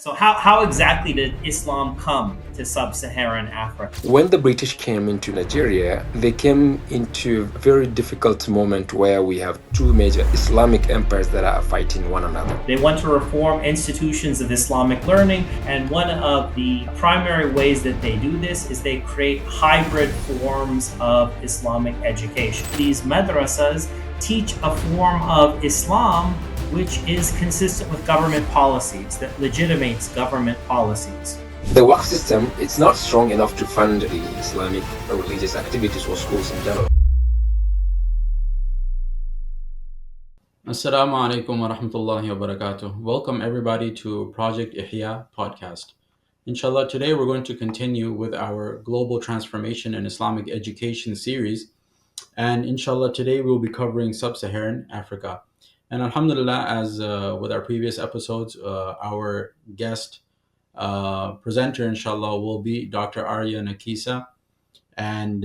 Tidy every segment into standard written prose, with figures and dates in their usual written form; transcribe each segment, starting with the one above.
So how exactly did Islam come to sub-Saharan Africa? When the British came into Nigeria, they came into a very difficult moment where we have two major Islamic empires that are fighting one another. They want to reform institutions of Islamic learning, and one of the primary ways that they do this is they create hybrid forms of Islamic education. These madrasas teach a form of Islam which is consistent with government policies, that legitimates government policies. The work system, it's not strong enough to fund the Islamic religious activities or schools in general. Assalamu alaikum wa rahmatullahi wa barakatuh. Welcome everybody to Project Ihya podcast. Inshallah, today we're going to continue with our Global Transformation in Islamic Education series. And inshallah, today we'll be covering Sub-Saharan Africa. And alhamdulillah, as with our previous episodes, our guest presenter, inshallah, will be Dr. Aria Nakissa. And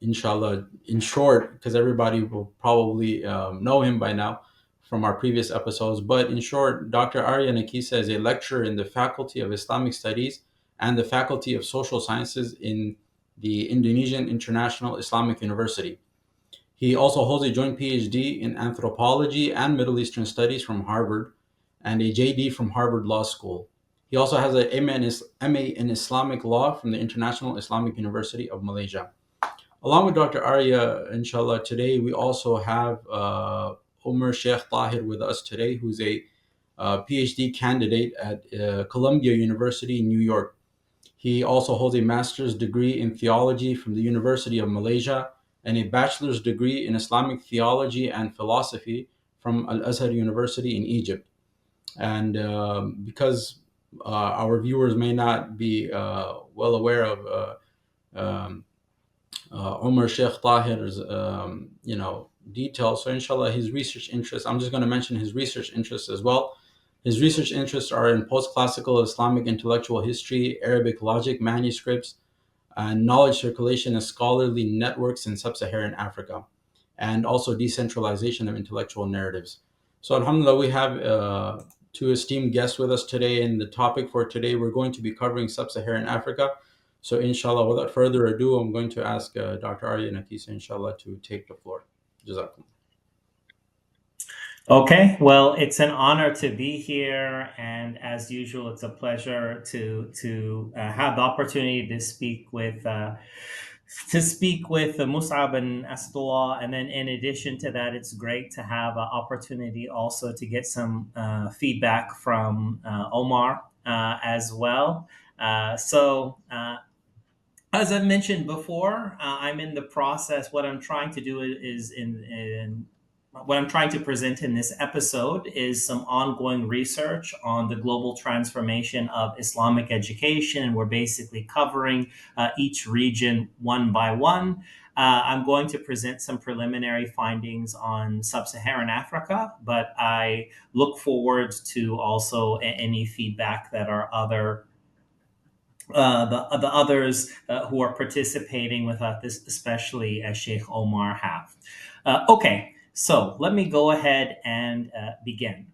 inshallah, in short, because everybody will probably know him by now from our previous episodes, but in short, Dr. Aria Nakissa is a lecturer in the Faculty of Islamic Studies and the Faculty of Social Sciences in the Indonesian International Islamic University. He also holds a joint PhD in anthropology and Middle Eastern studies from Harvard and a JD from Harvard Law School. He also has an MA in Islamic law from the International Islamic University of Malaysia. Along with Dr. Aria, inshallah, today we also have Umar Sheikh Tahir with us today, who's a PhD candidate at Columbia University in New York. He also holds a master's degree in theology from the University of Malaysia and a bachelor's degree in Islamic theology and philosophy from Al-Azhar University in Egypt. And because our viewers may not be well aware of Umar Sheikh Tahir's, details. So inshallah, his research interests, I'm just going to mention his research interests as well. His research interests are in post-classical Islamic intellectual history, Arabic logic manuscripts, and knowledge circulation and scholarly networks in sub-Saharan Africa, and also decentralization of intellectual narratives. So alhamdulillah, we have two esteemed guests with us today, and the topic for today, we're going to be covering sub-Saharan Africa. So inshallah, without further ado, I'm going to ask Dr. Aria Nakissa, inshallah, to take the floor. Jazakum. Okay, well, it's an honor to be here, and as usual, it's a pleasure to have the opportunity to speak with Mus'ab and Asdullah, and then in addition to that, it's great to have an opportunity also to get some feedback from Omar as well. As I mentioned before, I'm in the process. What I'm trying to do is what I'm trying to present in this episode is some ongoing research on the global transformation of Islamic education. We're basically covering each region one by one. I'm going to present some preliminary findings on sub-Saharan Africa, but I look forward to also any feedback that our the others who are participating with this, especially as Sheikh Omar have. Okay, so let me go ahead and begin.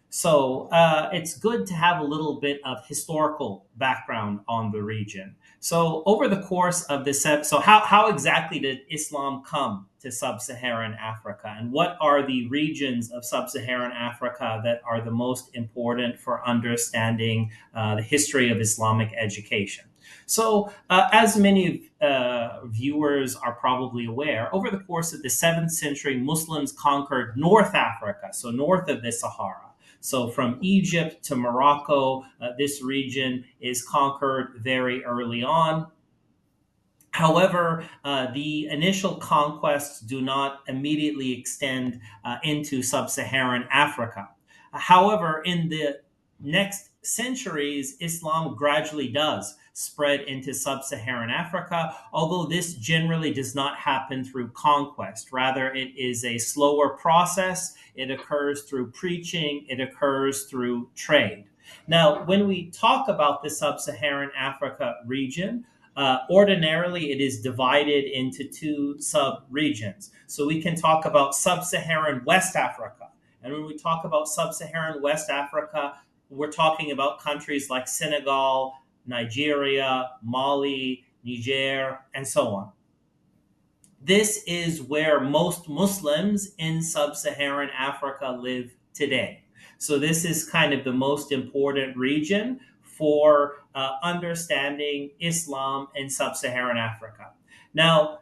So it's good to have a little bit of historical background on the region. So over the course of this, so how exactly did Islam come to sub-Saharan Africa, and what are the regions of sub-Saharan Africa that are the most important for understanding the history of Islamic education? So, as many viewers are probably aware, over the course of the 7th century, Muslims conquered North Africa, so north of the Sahara. So from Egypt to Morocco, this region is conquered very early on. However, the initial conquests do not immediately extend into sub-Saharan Africa. However, in the next centuries, Islam gradually does spread into sub-Saharan Africa, although this generally does not happen through conquest. Rather, it is a slower process. It occurs through preaching. It occurs through trade. Now, when we talk about the sub-Saharan Africa region, ordinarily, it is divided into two sub-regions. So we can talk about sub-Saharan West Africa. And when we talk about sub-Saharan West Africa, we're talking about countries like Senegal, Nigeria, Mali, Niger, and so on. This is where most Muslims in sub Saharan Africa live today. So, this is kind of the most important region for understanding Islam in sub Saharan Africa. Now,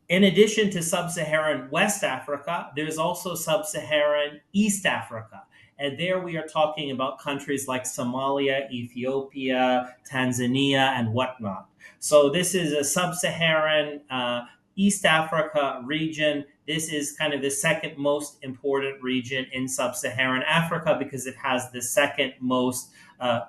in addition to sub Saharan West Africa, there's also sub Saharan East Africa. And there we are talking about countries like Somalia, Ethiopia, Tanzania, and whatnot. So this is a sub Saharan East Africa region. This is kind of the second most important region in sub Saharan Africa because it has the second most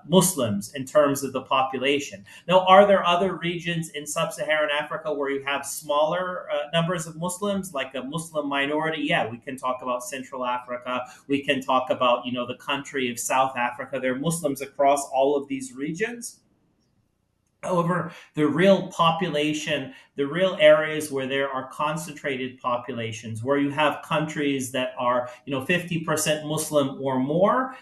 Muslims in terms of the population. Now, are there other regions in sub-Saharan Africa where you have smaller numbers of Muslims, like a Muslim minority? Yeah, we can talk about Central Africa. We can talk about, the country of South Africa. There are Muslims across all of these regions. However, the real population, the real areas where there are concentrated populations, where you have countries that are, 50% Muslim or more,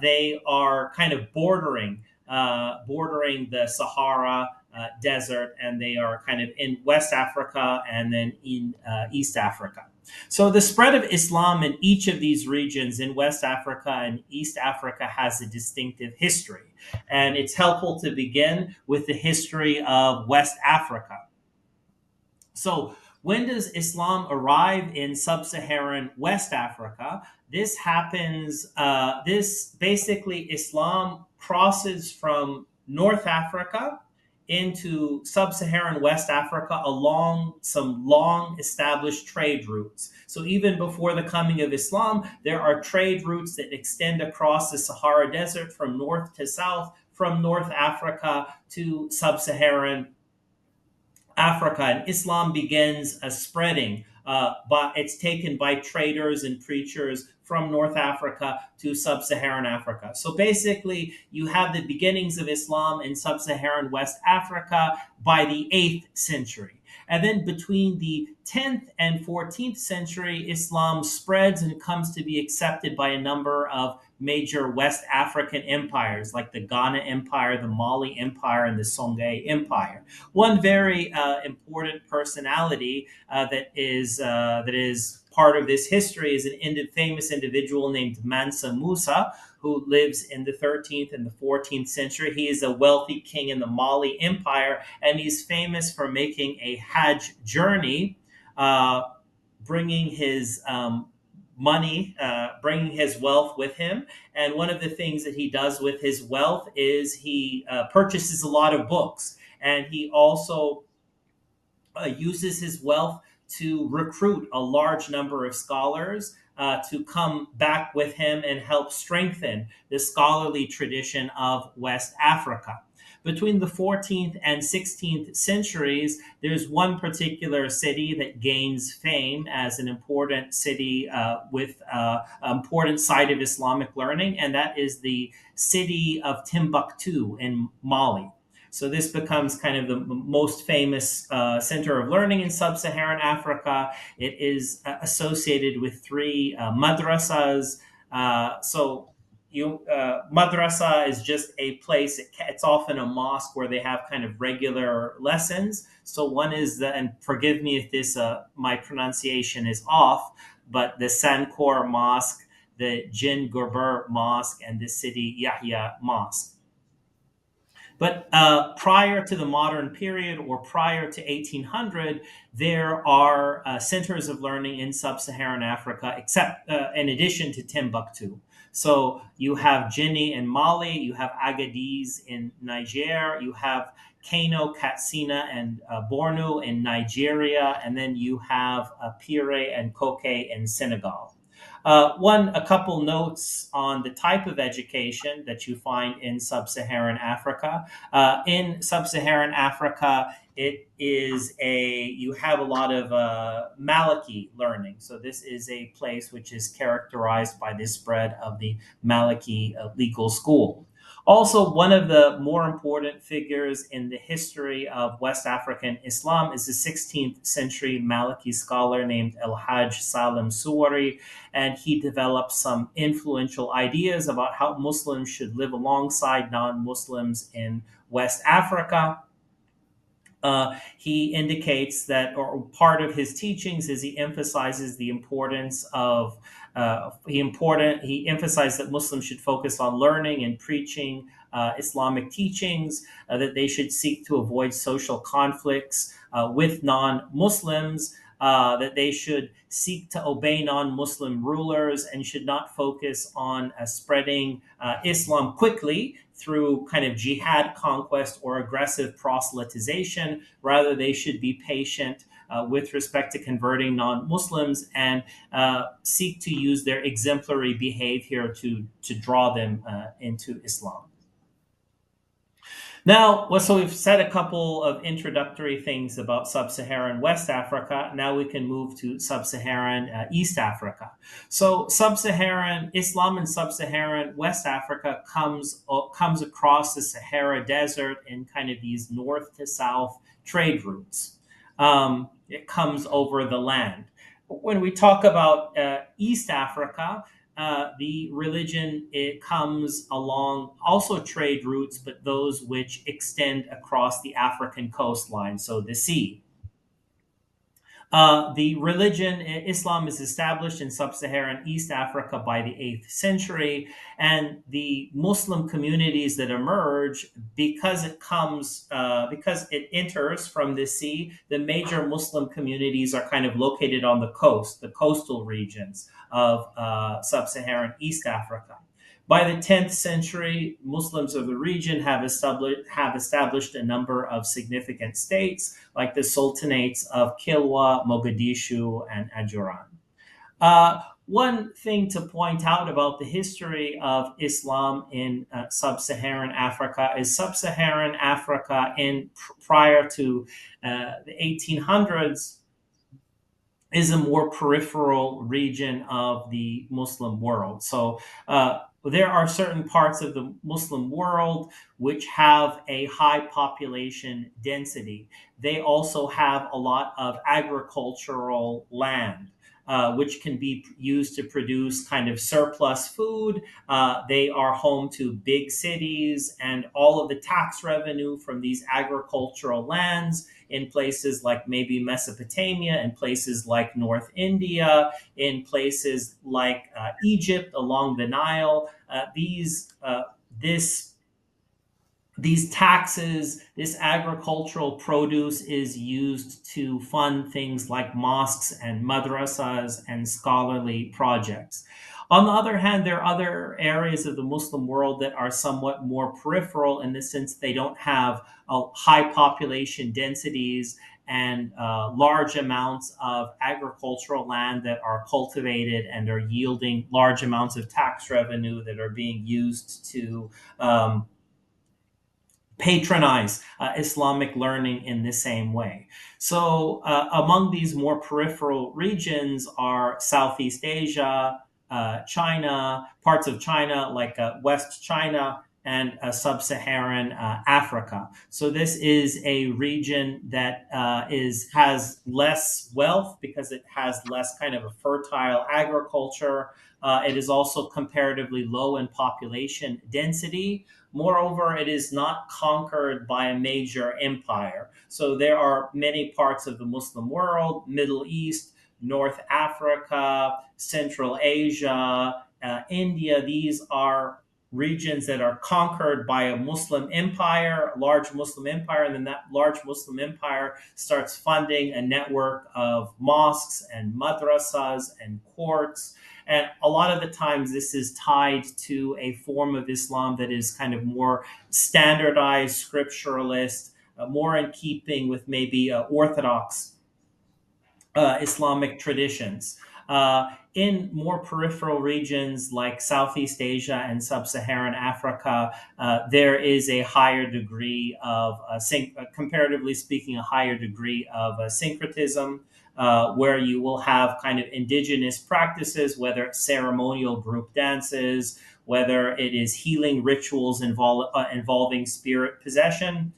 they are kind of bordering the Sahara desert, and they are kind of in West Africa and then in East Africa. So the spread of Islam in each of these regions in West Africa and East Africa has a distinctive history. And it's helpful to begin with the history of West Africa. So, when does Islam arrive in sub Saharan West Africa? This happens, this basically, Islam crosses from North Africa into sub Saharan West Africa along some long established trade routes. So, even before the coming of Islam, there are trade routes that extend across the Sahara Desert from north to south, from North Africa to sub Saharan Africa, and Islam begins spreading. But it's taken by traders and preachers from North Africa to sub-Saharan Africa. So basically, you have the beginnings of Islam in sub-Saharan West Africa by the 8th century. And then between the 10th and 14th century, Islam spreads and comes to be accepted by a number of major West African empires like the Ghana Empire, the Mali Empire, and the Songhai Empire. One very important personality that is part of this history is an famous individual named Mansa Musa, who lives in the 13th and the 14th century. He is a wealthy king in the Mali Empire, and he's famous for making a Hajj journey, bringing his money, bringing his wealth with him. And one of the things that he does with his wealth is he purchases a lot of books. And he also uses his wealth to recruit a large number of scholars to come back with him and help strengthen the scholarly tradition of West Africa. Between the 14th and 16th centuries, there's one particular city that gains fame as an important city with an important site of Islamic learning, and that is the city of Timbuktu in Mali. So this becomes kind of the most famous center of learning in sub-Saharan Africa. It is associated with three madrasas. Madrasa is just a place. It's often a mosque where they have kind of regular lessons. So one is and forgive me if this my pronunciation is off, but the Sankor Mosque, the Jin Gurber Mosque, and the Sidi Ihya Mosque. But prior to the modern period or prior to 1800, there are centers of learning in sub-Saharan Africa, except in addition to Timbuktu. So you have Guinea in Mali, you have Agadez in Niger, you have Kano, Katsina, and Borno in Nigeria, and then you have Pire and Koke in Senegal. A couple notes on the type of education that you find in sub-Saharan Africa. In sub-Saharan Africa, you have a lot of Maliki learning. So this is a place which is characterized by the spread of the Maliki legal school. Also, one of the more important figures in the history of West African Islam is the 16th century Maliki scholar named El Hajj Salim Suwari, and he developed some influential ideas about how Muslims should live alongside non Muslims in West Africa. He indicates that, or part of his teachings is he emphasizes the importance of he emphasized that Muslims should focus on learning and preaching Islamic teachings, that they should seek to avoid social conflicts with non-Muslims, that they should seek to obey non-Muslim rulers and should not focus on spreading Islam quickly through kind of jihad conquest or aggressive proselytization. Rather, they should be patient with respect to converting non Muslims and seek to use their exemplary behavior to draw them into Islam. Now, well, so we've said a couple of introductory things about sub-Saharan West Africa. Now we can move to sub-Saharan East Africa. So, sub-Saharan Islam in sub-Saharan West Africa comes across the Sahara Desert in kind of these north to south trade routes. It comes over the land. When we talk about East Africa, the religion, it comes along also trade routes, but those which extend across the African coastline, so the sea. The religion, Islam, is established in sub-Saharan East Africa by the 8th century, and the Muslim communities that emerge because it enters from the sea. The major Muslim communities are kind of located on the coast, the coastal regions of sub-Saharan East Africa. By the 10th century, Muslims of the region have established a number of significant states, like the sultanates of Kilwa, Mogadishu, and Ajuran. One thing to point out about the history of Islam in sub-Saharan Africa is sub-Saharan Africa prior to the 1800s is a more peripheral region of the Muslim world. So there are certain parts of the Muslim world which have a high population density. They also have a lot of agricultural land. Which can be used to produce kind of surplus food. They are home to big cities, and all of the tax revenue from these agricultural lands in places like maybe Mesopotamia, in places like North India, in places like Egypt along the Nile. These taxes, this agricultural produce is used to fund things like mosques and madrasas and scholarly projects. On the other hand, there are other areas of the Muslim world that are somewhat more peripheral in the sense they don't have high population densities and large amounts of agricultural land that are cultivated and are yielding large amounts of tax revenue that are being used to patronize Islamic learning in the same way. So, among these more peripheral regions are Southeast Asia, China, parts of China like West China, and sub-Saharan Africa. So this is a region that has less wealth because it has less kind of a fertile agriculture. It is also comparatively low in population density. Moreover, it is not conquered by a major empire. So there are many parts of the Muslim world, Middle East, North Africa, Central Asia, India. These are regions that are conquered by a Muslim empire, a large Muslim empire, and then that large Muslim empire starts funding a network of mosques and madrasas and courts. And a lot of the times, this is tied to a form of Islam that is kind of more standardized, scripturalist, more in keeping with maybe Orthodox Islamic traditions. In more peripheral regions like Southeast Asia and Sub-Saharan Africa, there is a higher degree of, comparatively speaking, a higher degree of syncretism, where you will have kind of indigenous practices, whether it's ceremonial group dances, whether it is healing rituals involving spirit possession.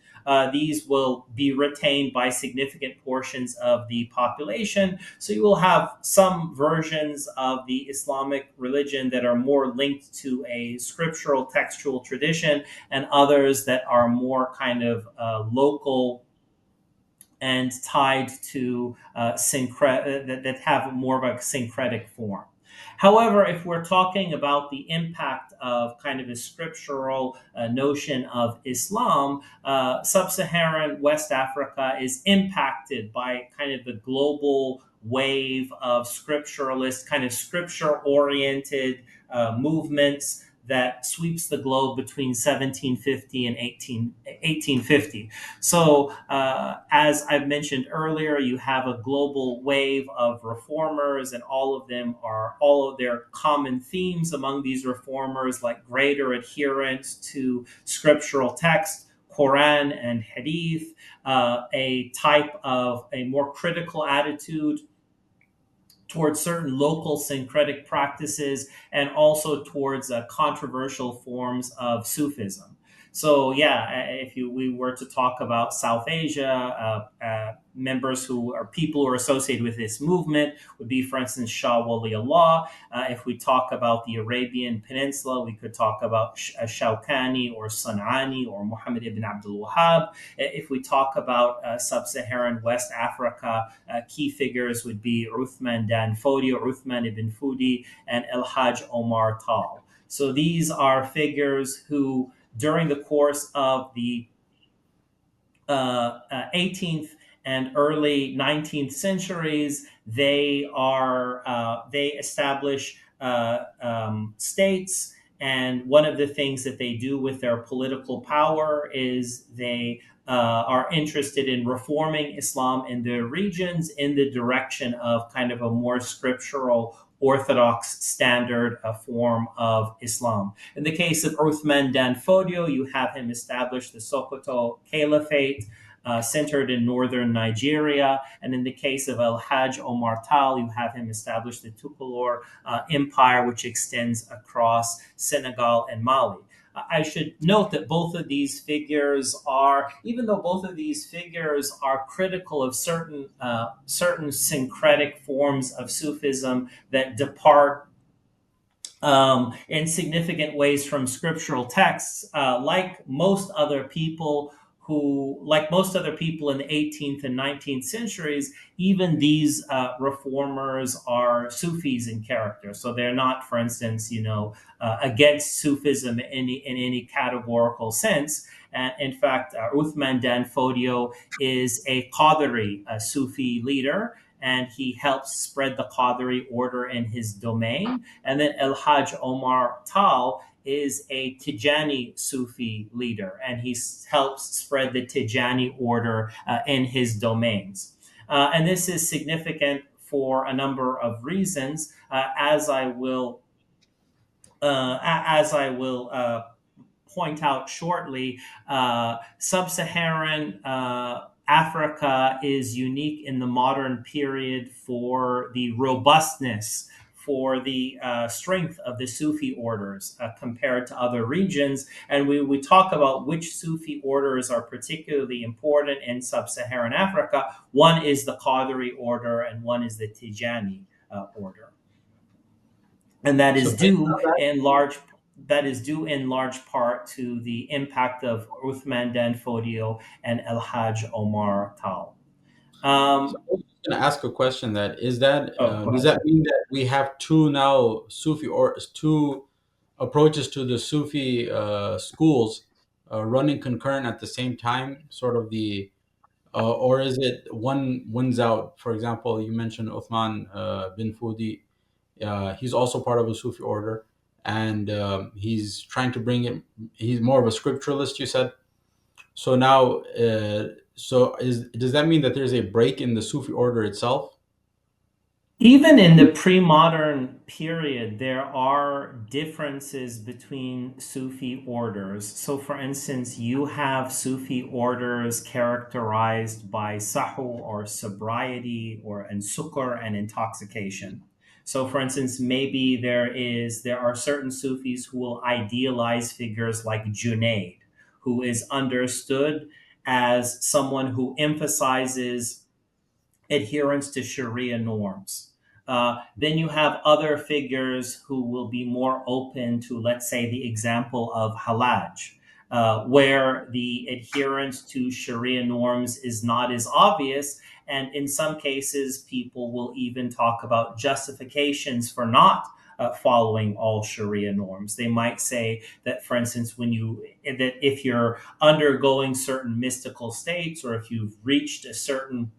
These will be retained by significant portions of the population. So you will have some versions of the Islamic religion that are more linked to a scriptural textual tradition, and others that are more kind of local and tied to that have more of a syncretic form. However, if we're talking about the impact of kind of a scriptural notion of Islam, sub-Saharan West Africa is impacted by kind of the global wave of scripturalist, kind of scripture-oriented movements that sweeps the globe between 1750 and 1850. So, as I've mentioned earlier, you have a global wave of reformers, and all of their common themes among these reformers, like greater adherence to scriptural text, Quran and Hadith, a type of a more critical attitude towards certain local syncretic practices, and also towards controversial forms of Sufism. So, yeah, if we were to talk about South Asia, members who are people who are associated with this movement would be, for instance, Shah Wali Allah. If we talk about the Arabian Peninsula, we could talk about Shawkani or Sanani or Muhammad ibn Abdul Wahhab. If we talk about sub-Saharan West Africa, key figures would be Uthman Dan Fodio, Uthman ibn Fudi, and El Hajj Omar Tal. So these are figures who, during the course of the 18th and early 19th centuries, they establish states, and one of the things that they do with their political power is they are interested in reforming Islam in their regions in the direction of kind of a more scriptural orthodox standard form of Islam. In the case of Uthman Dan Fodio, you have him establish the Sokoto Caliphate, centered in northern Nigeria. And in the case of El Hajj Omar Tal, you have him establish the Tukulor Empire, which extends across Senegal and Mali. I should note that both of these figures are, even though both of these figures are critical of certain syncretic forms of Sufism that depart in significant ways from scriptural texts, like most other people in the 18th and 19th centuries, even these reformers are Sufis in character. So they're not, for instance, against Sufism in any categorical sense. And in fact, Uthman Dan Fodio is a Qadiri, a Sufi leader, and he helps spread the Qadiri order in his domain. And then El Hajj Omar Tal is a Tijani Sufi leader, and he helps spread the Tijani order in his domains. And this is significant for a number of reasons, as I will point out shortly. Sub-Saharan Africa is unique in the modern period for the robustness, for the strength of the Sufi orders compared to other regions. And we talk about which Sufi orders are particularly important in sub-Saharan Africa. One is the Qadiri order, and one is the Tijani order. And So based on that, that is due in large part to the impact of Uthman Dan Fodio and El Hajj Omar Tal. so Um, I was just going to ask a question. That is that oh, go does ahead. that mean that we have two now Sufi or two approaches to the Sufi schools running concurrent at the same time, sort of the or is it one wins out? For example, you mentioned Uthman bin Fudi. He's also part of a Sufi order, and he's trying to bring it. He's more of a scripturalist, you said. So now, does that mean that there's a break in the Sufi order itself? Even in the pre-modern period, there are differences between Sufi orders. So, for instance, you have Sufi orders characterized by sahu or sobriety, or and sukr and intoxication. So, for instance, maybe there are certain Sufis who will idealize figures like Junaid, who is understood as someone who emphasizes adherence to Sharia norms. Then you have other figures who will be more open to, let's say, the example of Halaj, where the adherence to Sharia norms is not as obvious. And in some cases, people will even talk about justifications for not following all Sharia norms. They might say that, for instance, that if you're undergoing certain mystical states, or if you've reached a certain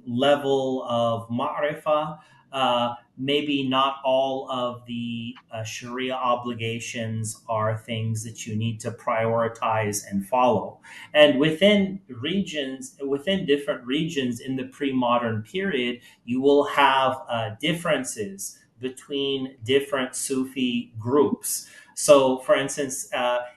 level of ma'rifah, maybe not all of the Sharia obligations are things that you need to prioritize and follow. And within different regions in the pre modern period, you will have differences between different Sufi groups. So, for instance,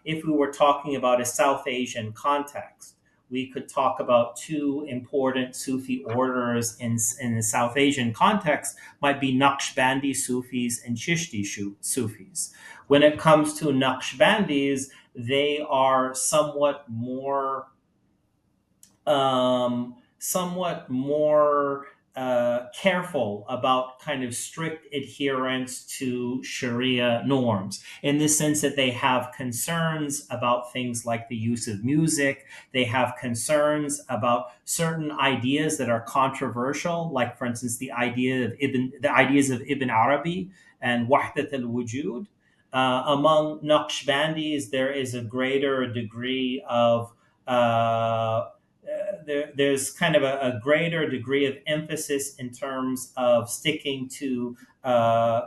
if we were talking about a South Asian context, we could talk about two important Sufi orders in the South Asian context, might be Naqshbandi Sufis and Chishti Sufis. When it comes to Naqshbandis, they are somewhat more careful about kind of strict adherence to Sharia norms, in the sense that they have concerns about things like the use of music. They have concerns about certain ideas that are controversial, like, for instance, the ideas of Ibn Arabi and Wahdat al-Wujud. Among Naqshbandis, there is a greater degree of there's kind of a greater degree of emphasis in terms of sticking to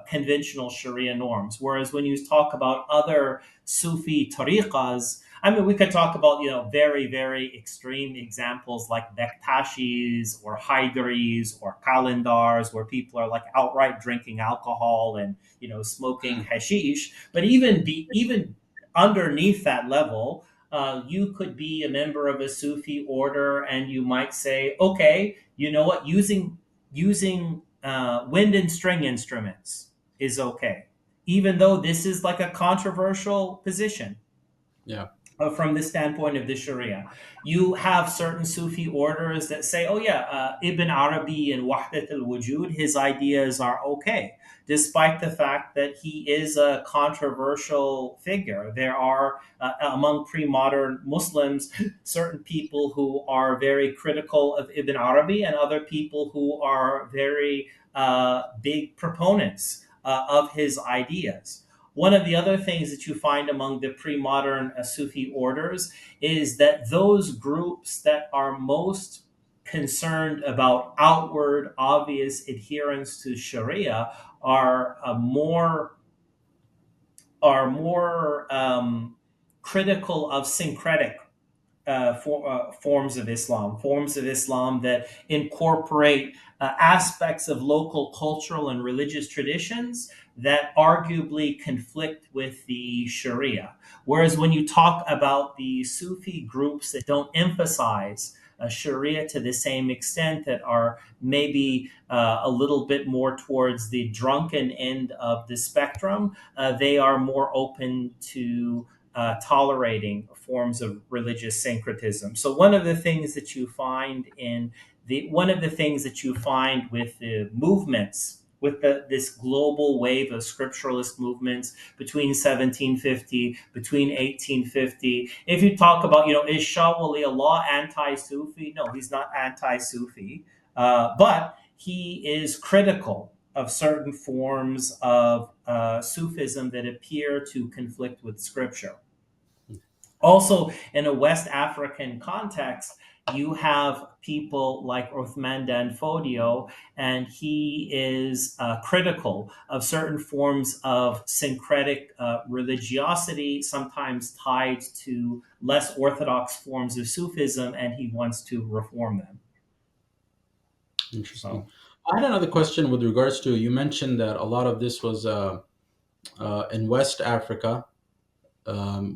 conventional Sharia norms. Whereas when you talk about other Sufi tariqas, I mean, we could talk about, very, very extreme examples like Bektashis or Haidaris or Kalendars, where people are like outright drinking alcohol and, smoking hashish. But even underneath that level, you could be a member of a Sufi order, and you might say, okay, you know what, using wind and string instruments is okay, even though this is like a controversial position Yeah. from the standpoint of the Sharia. You have certain Sufi orders that say, oh, yeah, Ibn Arabi and Wahdat al Wujud, his ideas are okay, despite the fact that he is a controversial figure. There are, among pre modern Muslims, certain people who are very critical of Ibn Arabi, and other people who are very big proponents of his ideas. One of the other things that you find among the pre modern Sufi orders is that those groups that are most concerned about outward, obvious adherence to Sharia are more critical of syncretic forms of Islam that incorporate aspects of local cultural and religious traditions that arguably conflict with the Sharia. Whereas when you talk about the Sufi groups that don't emphasize Sharia to the same extent, that are maybe a little bit more towards the drunken end of the spectrum, they are more open to tolerating forms of religious syncretism. So one of the things that you find with the movements, with this global wave of scripturalist movements between 1750, between 1850, if you talk about, is Shah Wali Allah anti-Sufi? No, he's not anti-Sufi, but he is critical of certain forms of Sufism that appear to conflict with scripture. Also, in a West African context, you have people like Uthman Dan Fodio, and he is critical of certain forms of syncretic religiosity, sometimes tied to less orthodox forms of Sufism, and he wants to reform them. Interesting. So, I had another question with regards to, you mentioned that a lot of this was in West Africa.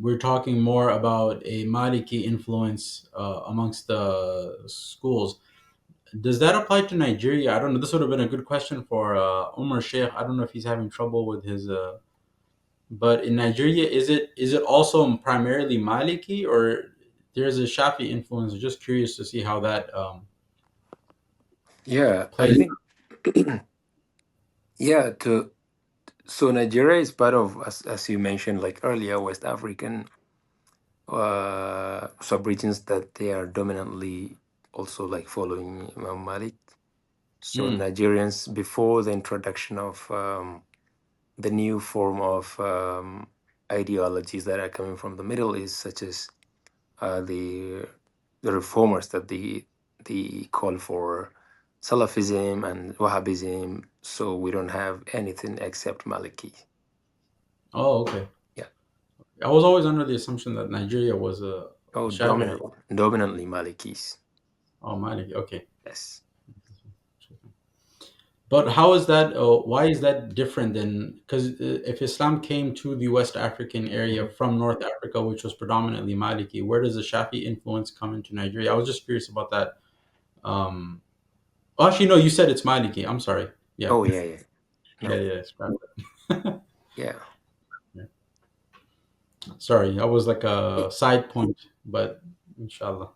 We're talking more about a Maliki influence amongst the schools. does that apply to Nigeria? I don't know. This would have been a good question for Umar Sheikh. I don't know if he's having trouble with his. But in Nigeria, is it also primarily Maliki, or there's a Shafi influence? Just curious to see how that Yeah, I plays. think yeah. So Nigeria is part of, as you mentioned, like earlier, West African sub-regions that they are dominantly also like following Imam Malik. So Mm. Nigerians, before the introduction of the new form of ideologies that are coming from the Middle East, such as uh, the the reformers that they call for Salafism and Wahhabism. So we don't have anything except Maliki. Oh, okay. Yeah. I was always under the assumption that Nigeria was a Oh, Shafi'i. dominantly Malikis. Oh, Maliki. Okay. Yes. But how is that? Why is that different than? Because if Islam came to the West African area from North Africa, which was predominantly Maliki, where does the Shafi influence come into Nigeria? I was just curious about that. Um, oh, actually, no, you said it's Maliki. I'm sorry. Yeah, Oh, yeah, yeah. yeah, No, yeah. Scrap that. yeah. Yeah. Sorry, I was like a side point, but inshallah.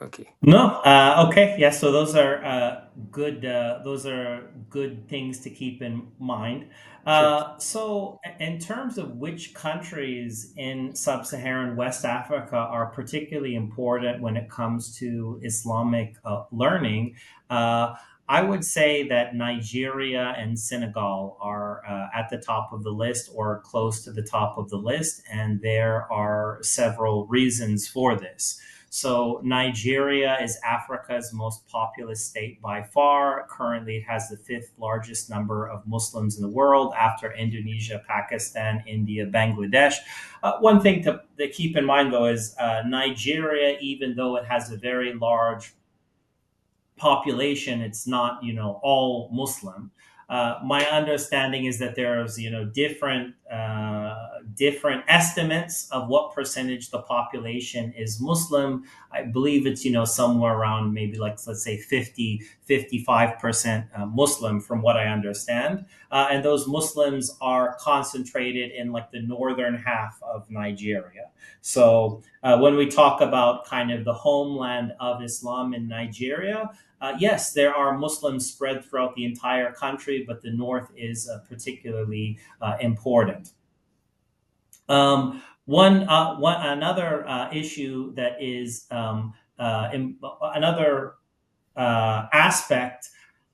Okay. No. Okay. Yeah. So those are good. Those are good things to keep in mind. Sure. In terms of which countries in sub-Saharan West Africa are particularly important when it comes to Islamic learning, I would say that Nigeria and Senegal are at the top of the list or close to the top of the list, and there are several reasons for this. So, Nigeria is Africa's most populous state by far. Currently, it has the fifth largest number of Muslims in the world after Indonesia, Pakistan, India, Bangladesh. One thing to keep in mind, though, is Nigeria, even though it has a very large population, it's not all Muslim. My understanding is that there's different estimates of what percentage the population is Muslim. I believe it's somewhere around maybe like let's say 50-55% Muslim from what I understand, and those Muslims are concentrated in like the northern half of Nigeria. So when we talk about kind of the homeland of Islam in Nigeria, yes, there are Muslims spread throughout the entire country, but the north is particularly important. Another issue that is another aspect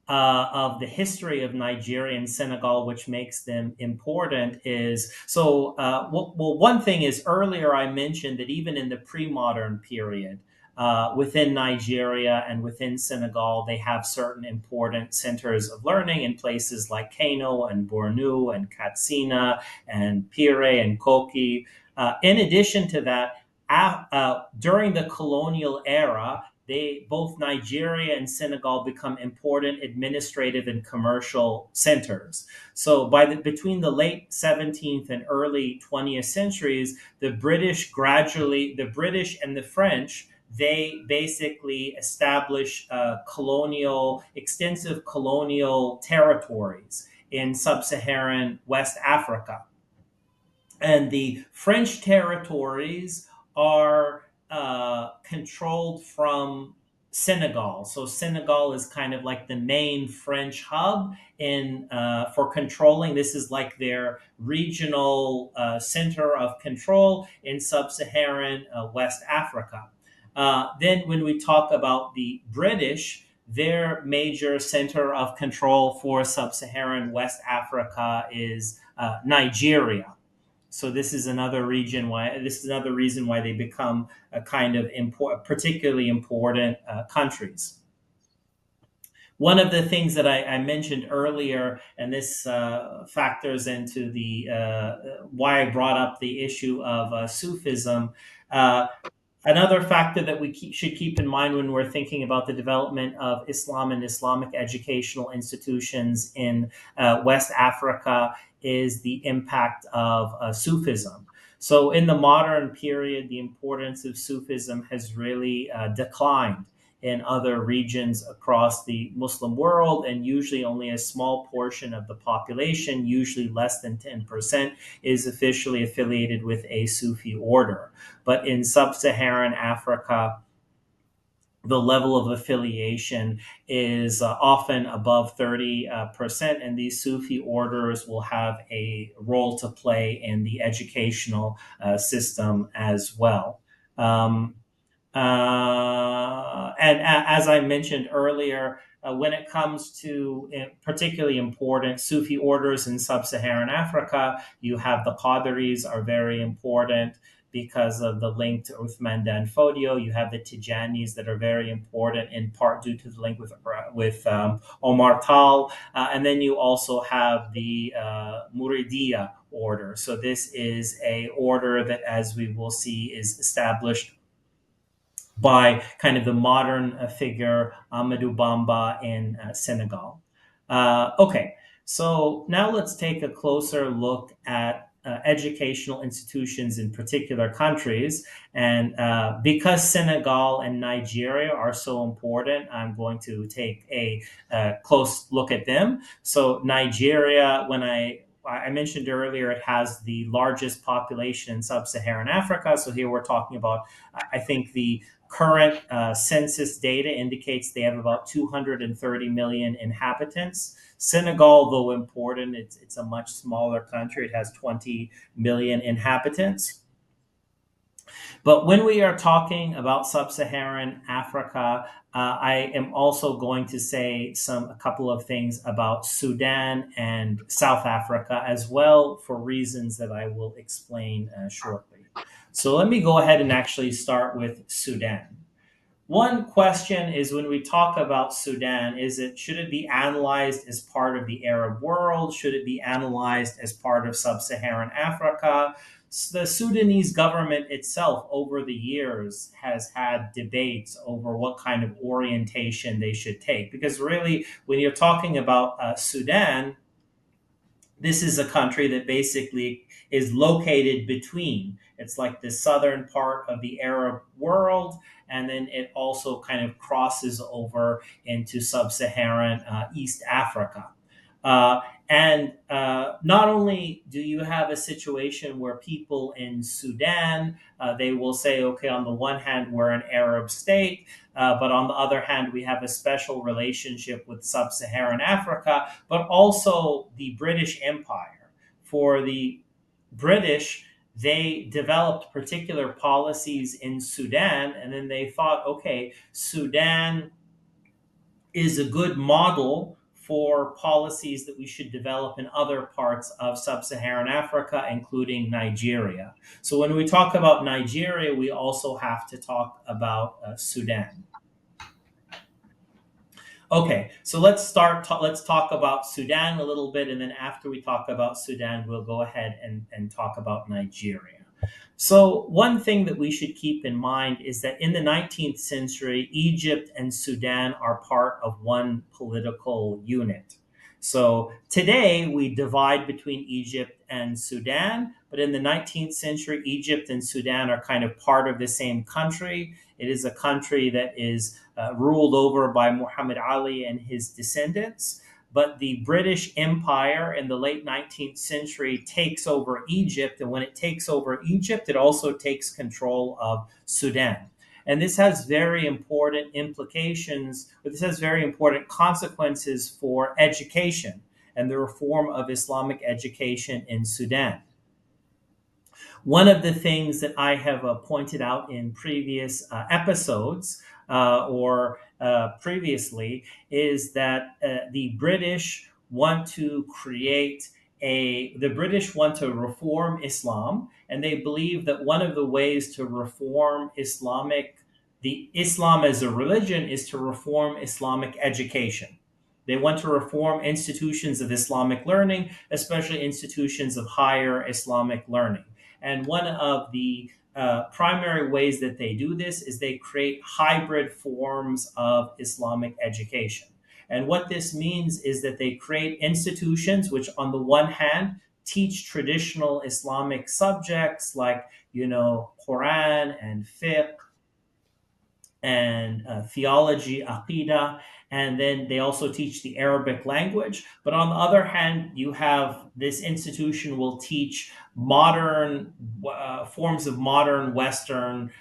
of the history of Nigeria and Senegal, which makes them important, is one thing is earlier I mentioned that even in the pre modern period, within Nigeria and within Senegal, they have certain important centers of learning in places like Kano and Bornu and Katsina and Pire and Koki. In addition to that, during the colonial era, both Nigeria and Senegal become important administrative and commercial centers. So between the late 17th and early 20th centuries, the British and the French, they basically establish extensive colonial territories in sub-Saharan West Africa. And the French territories are controlled from Senegal. So Senegal is kind of like the main French hub in for controlling. This is like their regional center of control in sub-Saharan West Africa. Then, when we talk about the British, their major center of control for sub-Saharan West Africa is Nigeria. So this is another reason why they become a kind of particularly important countries. One of the things that I mentioned earlier, and this factors into the why I brought up the issue of Sufism. Uh, Another factor that should keep in mind when we're thinking about the development of Islam and Islamic educational institutions in West Africa is the impact of Sufism. So, in the modern period, the importance of Sufism has really declined in other regions across the Muslim world, and usually only a small portion of the population, usually less than 10%, is officially affiliated with a Sufi order. But in sub-Saharan Africa, the level of affiliation is often above 30%, and these Sufi orders will have a role to play in the educational system as well. Um, as I mentioned earlier, when it comes to particularly important Sufi orders in sub-Saharan Africa, you have the Qadiris are very important because of the link to Uthman Dan Fodio. You have the Tijanis that are very important in part due to the link with Omar Tal. And then you also have the Muridiya order. So this is a order that, as we will see, is established by kind of the modern figure Amadou Bamba in Senegal. Okay, so now let's take a closer look at educational institutions in particular countries. And because Senegal and Nigeria are so important, I'm going to take a close look at them. So Nigeria, when I mentioned earlier, it has the largest population in sub-Saharan Africa. So here we're talking about, I think the current census data indicates they have about 230 million inhabitants. Senegal, though important, it's a much smaller country. It has 20 million inhabitants. But when we are talking about sub-Saharan Africa, I am also going to say a couple of things about Sudan and South Africa as well, for reasons that I will explain shortly. So let me go ahead and actually start with Sudan. One question is, when we talk about Sudan, should it be analyzed as part of the Arab world? Should it be analyzed as part of sub-Saharan Africa? The Sudanese government itself over the years has had debates over what kind of orientation they should take. Because really, when you're talking about Sudan, this is a country that basically is located between. It's like the southern part of the Arab world, and then it also kind of crosses over into sub-Saharan East Africa. And not only do you have a situation where people in Sudan, they will say, okay, on the one hand, we're an Arab state, but on the other hand, we have a special relationship with sub-Saharan Africa, but also the British Empire. For the British, they developed particular policies in Sudan, and then they thought, okay, Sudan is a good model for policies that we should develop in other parts of sub-Saharan Africa, including Nigeria. So when we talk about Nigeria, we also have to talk about Sudan. Okay, so let's talk about Sudan a little bit, and then after we talk about Sudan, we'll go ahead and talk about Nigeria. So, one thing that we should keep in mind is that in the 19th century, Egypt and Sudan are part of one political unit. So, today we divide between Egypt and Sudan, but in the 19th century, Egypt and Sudan are kind of part of the same country. It is a country that is ruled over by Muhammad Ali and his descendants. But the British Empire in the late 19th century takes over Egypt. And when it takes over Egypt, it also takes control of Sudan. And this has very important implications, but this has very important consequences for education and the reform of Islamic education in Sudan. One of the things that I have pointed out in previous episodes or previously is that the British want to reform Islam, and they believe that one of the ways to reform the Islam as a religion, is to reform Islamic education. They want to reform institutions of Islamic learning, especially institutions of higher Islamic learning. And one of the primary ways that they do this is they create hybrid forms of Islamic education. And what this means is that they create institutions which, on the one hand, teach traditional Islamic subjects like, Quran and fiqh and theology, aqidah, and then they also teach the Arabic language. But on the other hand, you have this institution will teach modern forms of modern Western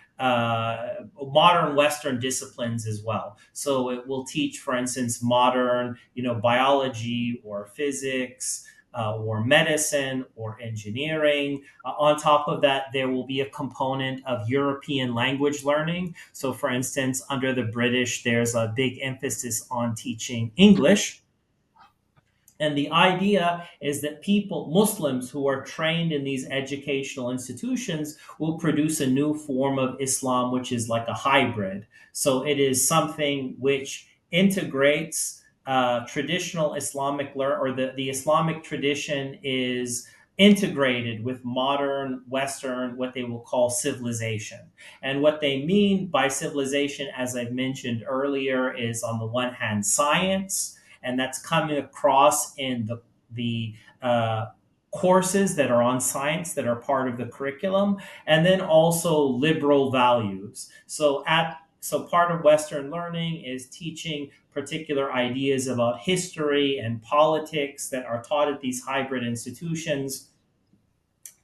disciplines as well. So it will teach, for instance, modern, biology or physics. Or medicine or engineering. On top of that, there will be a component of European language learning. So, for instance, under the British, there's a big emphasis on teaching English. And the idea is that people, Muslims who are trained in these educational institutions, will produce a new form of Islam, which is like a hybrid. So it is something which integrates traditional Islamic learn, or the Islamic tradition is integrated with modern Western, what they will call civilization. And what they mean by civilization, as I've mentioned earlier, is on the one hand, science, and that's coming across in the courses that are on science that are part of the curriculum, and then also liberal values. So part of Western learning is teaching particular ideas about history and politics that are taught at these hybrid institutions.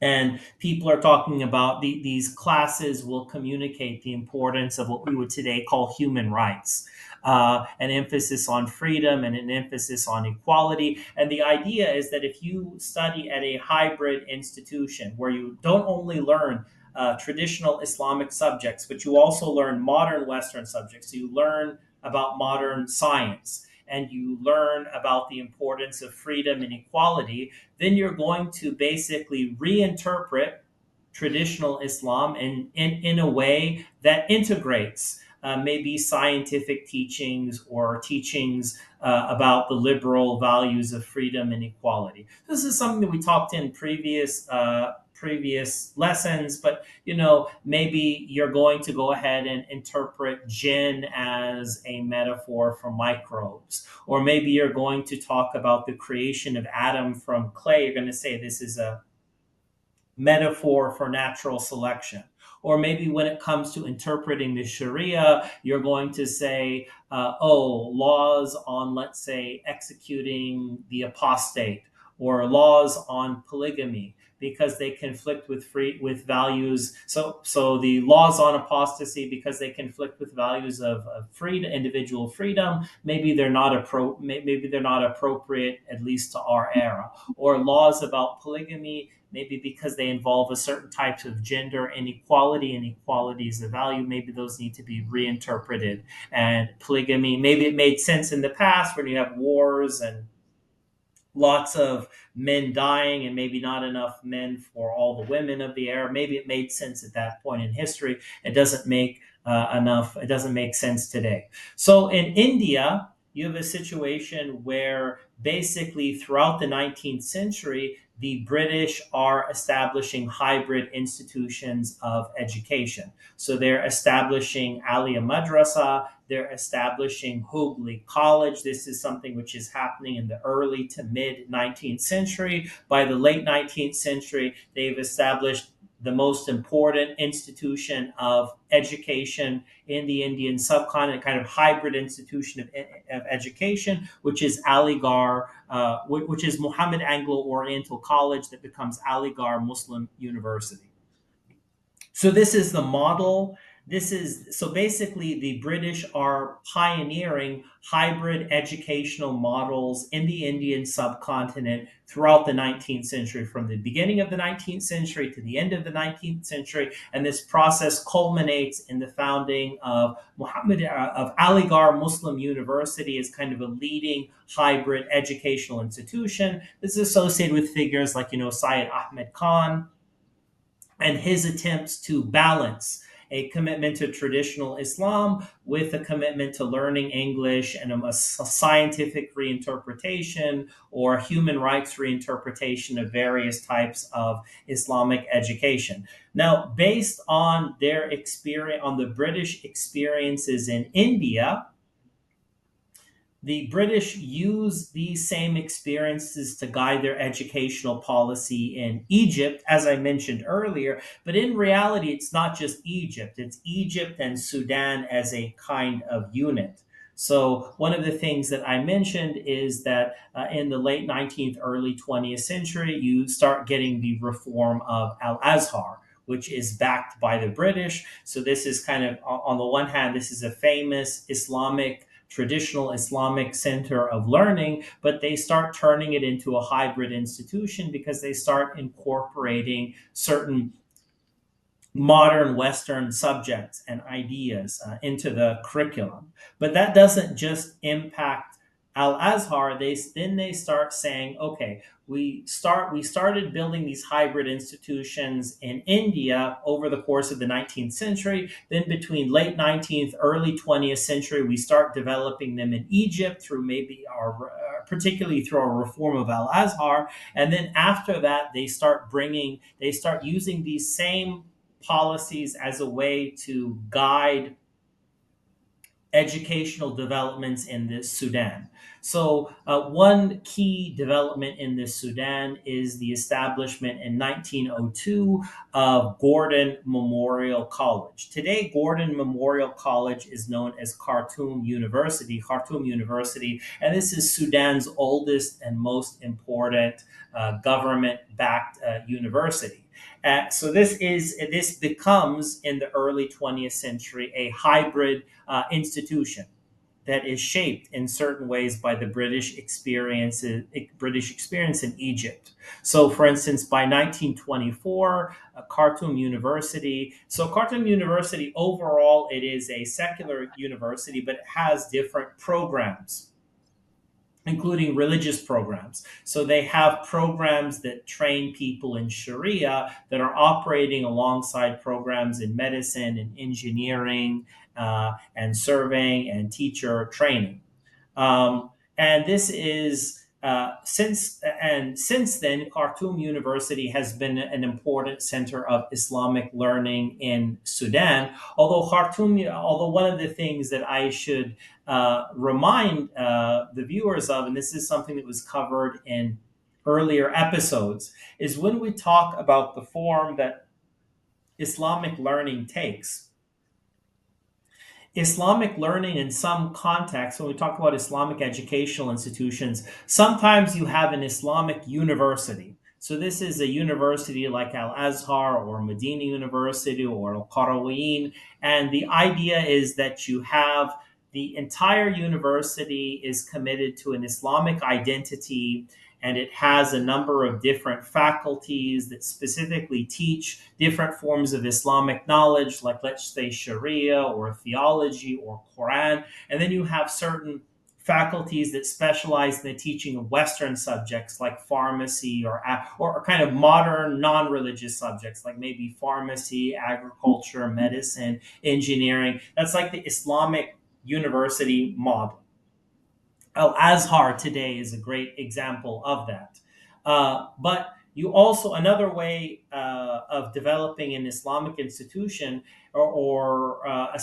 And people are talking about these classes will communicate the importance of what we would today call human rights, an emphasis on freedom and an emphasis on equality. And the idea is that if you study at a hybrid institution where you don't only learn traditional Islamic subjects, but you also learn modern Western subjects, so you learn about modern science and you learn about the importance of freedom and equality, then you're going to basically reinterpret traditional Islam in a way that integrates maybe scientific teachings or teachings about the liberal values of freedom and equality. This is something that we talked in previous lessons, but maybe you're going to go ahead and interpret jinn as a metaphor for microbes, or maybe you're going to talk about the creation of Adam from clay. You're going to say this is a metaphor for natural selection. Or maybe when it comes to interpreting the Sharia, you're going to say, laws on, let's say, executing the apostate, or laws on polygamy, because they conflict with values. So the laws on apostasy, because they conflict with values of freedom, individual freedom. Maybe they're not appropriate, at least to our era. Or laws about polygamy, maybe because they involve a certain type of gender inequality, and equality is a value, maybe those need to be reinterpreted. And polygamy, maybe it made sense in the past when you have wars and lots of men dying and maybe not enough men for all the women of the era. Maybe it made sense at that point in history. It doesn't make sense today. So in India, you have a situation where basically throughout the 19th century, the British are establishing hybrid institutions of education. So they're establishing Alia Madrasa, they're establishing Hooghly College. This is something which is happening in the early to mid 19th century. By the late 19th century, they've established the most important institution of education in the Indian subcontinent, kind of hybrid institution of education, which is Aligarh, which is Muhammad Anglo Oriental College that becomes Aligarh Muslim University. So this is the model. So basically the British are pioneering hybrid educational models in the Indian subcontinent throughout the 19th century, from the beginning of the 19th century to the end of the 19th century. And this process culminates in the founding of Aligarh Muslim University as kind of a leading hybrid educational institution. This is associated with figures like, Syed Ahmed Khan, and his attempts to balance a commitment to traditional Islam with a commitment to learning English and a scientific reinterpretation or human rights reinterpretation of various types of Islamic education. Now, based on their experience, on the British experiences in India, The British use these same experiences to guide their educational policy in Egypt, as I mentioned earlier. But in reality, it's not just Egypt, it's Egypt and Sudan as a kind of unit. So, one of the things that I mentioned is that in the late 19th, early 20th century, you start getting the reform of Al Azhar, which is backed by the British. So, this is kind of, on the one hand, this is a famous traditional Islamic center of learning, but they start turning it into a hybrid institution because they start incorporating certain modern Western subjects and ideas into the curriculum. But that doesn't just impact Al Azhar. They start saying, okay, we started building these hybrid institutions in India over the course of the 19th century. Then between late 19th, early 20th century, we start developing them in Egypt through maybe our particularly through a reform of Al Azhar. And then after that, they start using these same policies as a way to guide educational developments in this Sudan. So, one key development in this Sudan is the establishment in 1902 of Gordon Memorial College. Today, Gordon Memorial College is known as Khartoum University, and this is Sudan's oldest and most important government-backed university. So this becomes in the early 20th century a hybrid institution that is shaped in certain ways by the British experience in Egypt. So, for instance, by 1924, Khartoum University overall, it is a secular university, but it has different programs, including religious programs. So they have programs that train people in Sharia that are operating alongside programs in medicine and engineering and surveying and teacher training. And this is since then, Khartoum University has been an important center of Islamic learning in Sudan. Although one of the things that I should remind the viewers of, and this is something that was covered in earlier episodes, is when we talk about the form that Islamic learning takes. Islamic learning in some contexts, when we talk about Islamic educational institutions, sometimes you have an Islamic university. So this is a university like Al Azhar or Medina University or Al Qarawiyyin. And the idea is that you have the entire university is committed to an Islamic identity, and it has a number of different faculties that specifically teach different forms of Islamic knowledge, like let's say Sharia or theology or Quran. And then you have certain faculties that specialize in the teaching of Western subjects like pharmacy or kind of modern non-religious subjects like maybe pharmacy, agriculture, medicine, engineering. That's like the Islamic university model. Al Azhar today is a great example of that. But you also, another way of developing an Islamic institution or a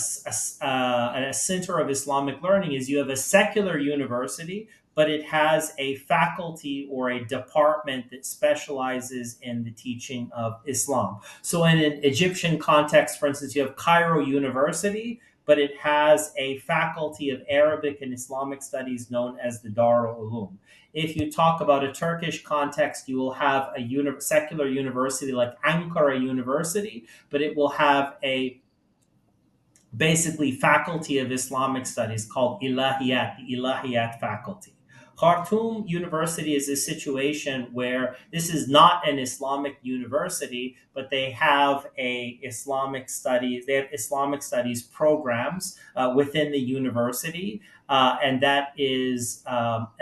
center of Islamic learning is you have a secular university, but it has a faculty or a department that specializes in the teaching of Islam. So, in an Egyptian context, for instance, you have Cairo University, but it has a faculty of Arabic and Islamic studies known as the Darul Uloom. If you talk about a Turkish context, you will have a secular university like Ankara University, but it will have a basically faculty of Islamic studies called Ilahiyat, the Ilahiyat faculty. Khartoum University is a situation where this is not an Islamic university, but they have Islamic studies programs within the university, and that is how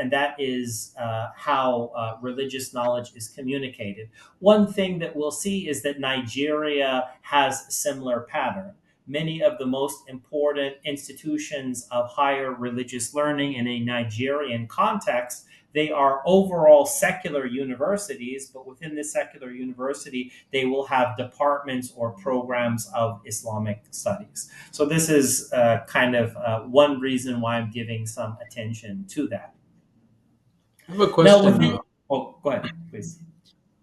religious knowledge is communicated. One thing that we'll see is that Nigeria has a similar pattern. Many of the most important institutions of higher religious learning in a Nigerian context, They are overall secular universities, but within this secular university, they will have departments or programs of Islamic studies. So this is kind of one reason why I'm giving some attention to that. I have a Now, question. within, oh, go ahead, please.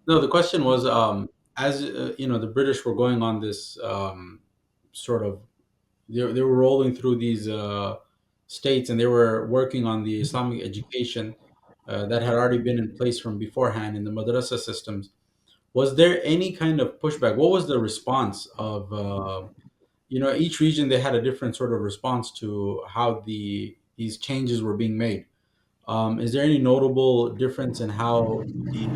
No, the question was, as the British were going on this sort of, they were rolling through these states, and they were working on the Islamic education that had already been in place from beforehand in the madrasa systems. Was there any kind of pushback? What was the response of each region? They had a different sort of response to how these changes were being made. Is there any notable difference in how the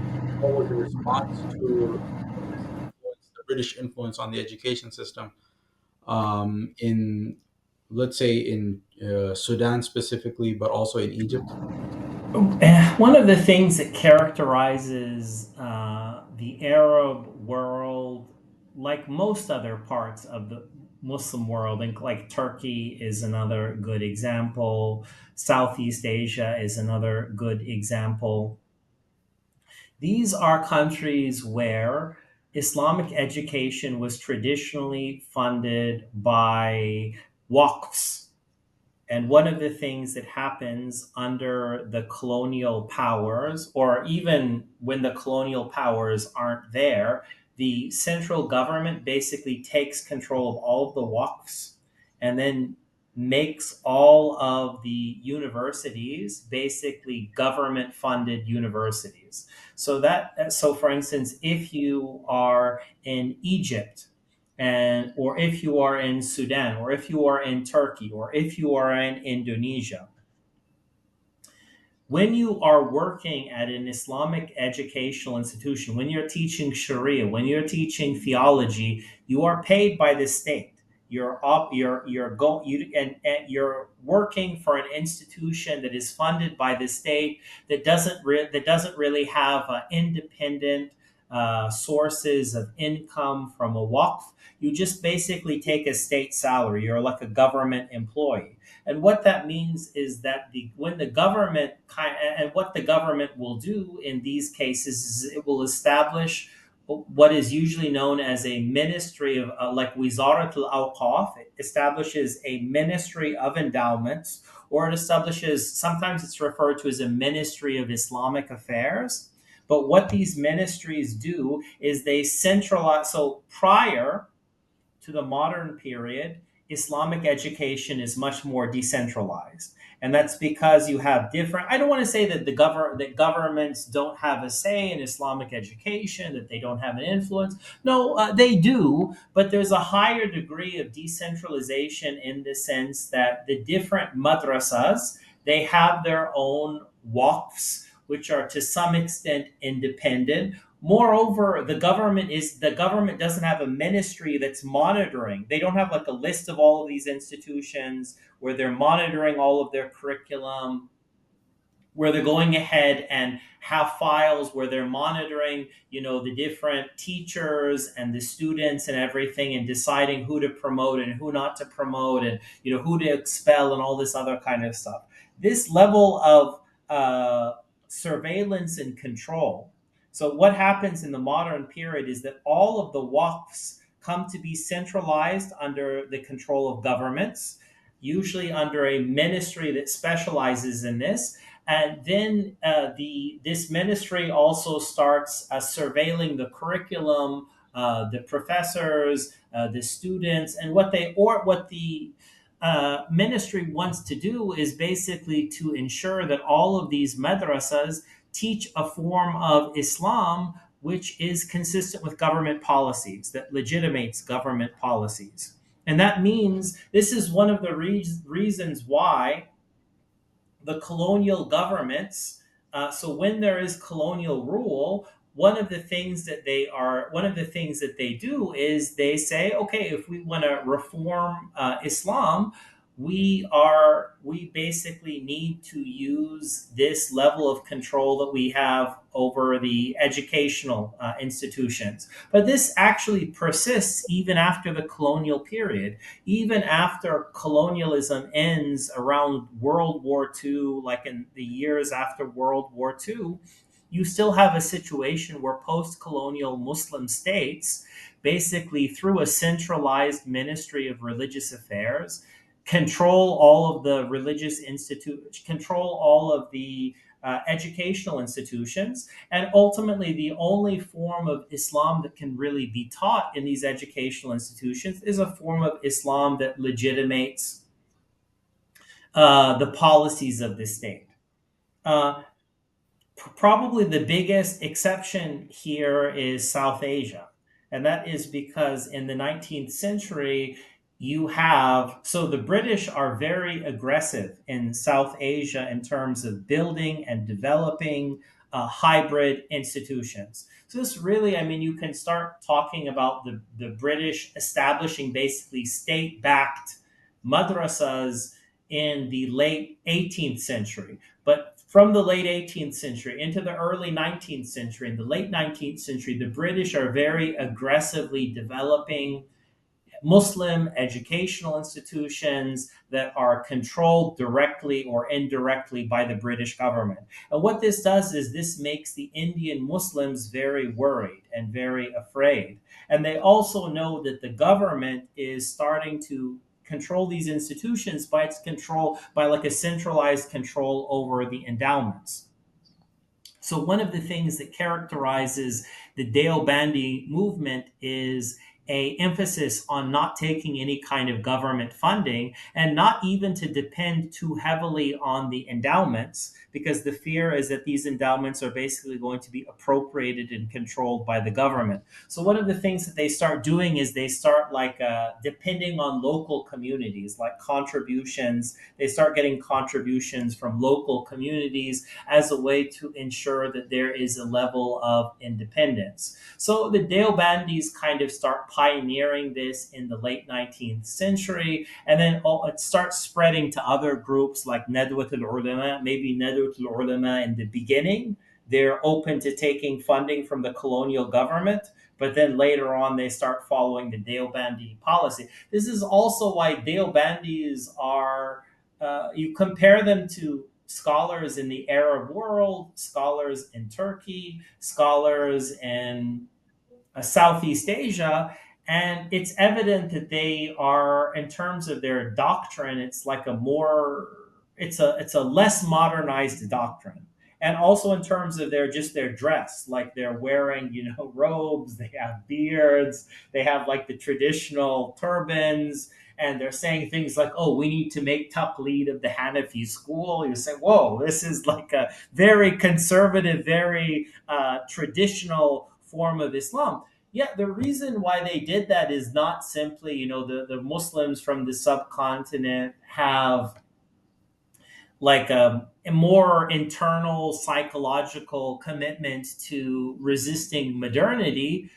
what was the response to this influence, the British influence on the education system, in, let's say, in Sudan specifically, but also in Egypt? One of the things that characterizes the Arab world, like most other parts of the Muslim world, and like Turkey is another good example, Southeast Asia is another good example. These are countries where Islamic education was traditionally funded by waqfs. And one of the things that happens under the colonial powers, or even when the colonial powers aren't there, the central government basically takes control of all of the waqfs and then makes all of the universities basically government funded universities. So for instance, if you are in Egypt, and or if you are in Sudan, or if you are in Turkey, or if you are in Indonesia, when you are working at an Islamic educational institution, when you're teaching Sharia, when you're teaching theology, you are paid by the state. And you're working for an institution that is funded by the state, that doesn't really have independent sources of income from a waqf. You just basically take a state salary. You're like a government employee. And what that means is that what the government will do in these cases is it will establish what is usually known as a ministry of, like Wizarat al-Awqaf. It establishes a ministry of endowments, or it establishes, sometimes it's referred to as a ministry of Islamic affairs. But what these ministries do is they centralize. So prior to the modern period, Islamic education is much more decentralized. And that's because you have different, I don't want to say that that governments don't have a say in Islamic education, that they don't have an influence. No, they do, but there's a higher degree of decentralization in the sense that the different madrasas, they have their own waqfs, which are to some extent independent. Moreover, the government doesn't have a ministry that's monitoring. They don't have like a list of all of these institutions where they're monitoring all of their curriculum, where they're going ahead and have files where they're monitoring, the different teachers and the students and everything, and deciding who to promote and who not to promote, and who to expel, and all this other kind of stuff. This level of surveillance and control. So what happens in the modern period is that all of the waqfs come to be centralized under the control of governments, usually under a ministry that specializes in this. And then this ministry also starts surveilling the curriculum, the professors, the students, and what the ministry wants to do is basically to ensure that all of these madrasas teach a form of Islam which is consistent with government policies, that legitimates government policies. And that means this is one of the reasons why the colonial governments. So when there is colonial rule, one of the things that they do is they say, okay, if we want to reform Islam, we basically need to use this level of control that we have over the educational institutions. But this actually persists even after the colonial period, even after colonialism ends around World War II, like in the years after World War II. You still have a situation where post colonial Muslim states, basically through a centralized ministry of religious affairs, control all of the religious institute, control all of the educational institutions, and ultimately the only form of Islam that can really be taught in these educational institutions is a form of Islam that legitimates the policies of the state. Uh, Probably the biggest exception here is South Asia. And that is because in the 19th century, you have, so the British are very aggressive in South Asia in terms of building and developing hybrid institutions. So this really, I mean, you can start talking about the British establishing basically state-backed madrasas in the late 18th century. But from the late 18th century into the early 19th century, in the late 19th century, the British are very aggressively developing Muslim educational institutions that are controlled directly or indirectly by the British government. And what this does is this makes the Indian Muslims very worried and very afraid. And they also know that the government is starting to control these institutions by its control, by like a centralized control over the endowments. So one of the things that characterizes the Deobandi movement is a emphasis on not taking any kind of government funding and not even to depend too heavily on the endowments, because the fear is that these endowments are basically going to be appropriated and controlled by the government. So one of the things that they start doing is they start like depending on local communities, like contributions. They start getting contributions from local communities as a way to ensure that there is a level of independence. So the Deobandis kind of start pioneering this in the late 19th century, and then it starts spreading to other groups like Nadwat al-Ulama. Maybe Nadwat al-Ulama in the beginning, they're open to taking funding from the colonial government, but then later on they start following the Deobandi policy. This is also why Deobandis are, you compare them to scholars in the Arab world, scholars in Turkey, scholars in Southeast Asia, and it's evident that they are, in terms of their doctrine, it's like a more, it's a less modernized doctrine. And also in terms of their dress, like they're wearing, robes, they have beards, they have like the traditional turbans, and they're saying things like, "Oh, we need to make taqlid of the Hanafi school." You say, "Whoa, this is like a very conservative, very traditional form of Islam." Yeah, the reason why they did that is not simply, the Muslims from the subcontinent have like a more internal psychological commitment to resisting modernity.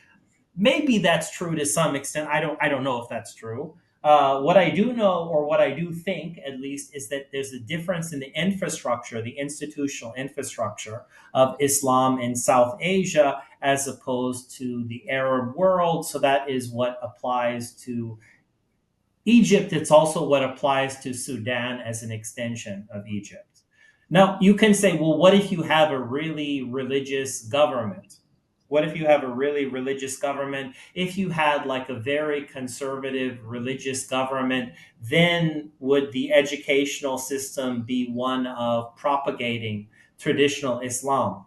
Maybe that's true to some extent. I don't know if that's true. What I do know, or what I do think at least, is that there's a difference in the infrastructure, the institutional infrastructure of Islam in South Asia as opposed to the Arab world. So that is what applies to Egypt. It's also what applies to Sudan as an extension of Egypt. Now, you can say, well, what if you have a really religious government? What if you have a really religious government? If you had like a very conservative religious government, then would the educational system be one of propagating traditional Islam?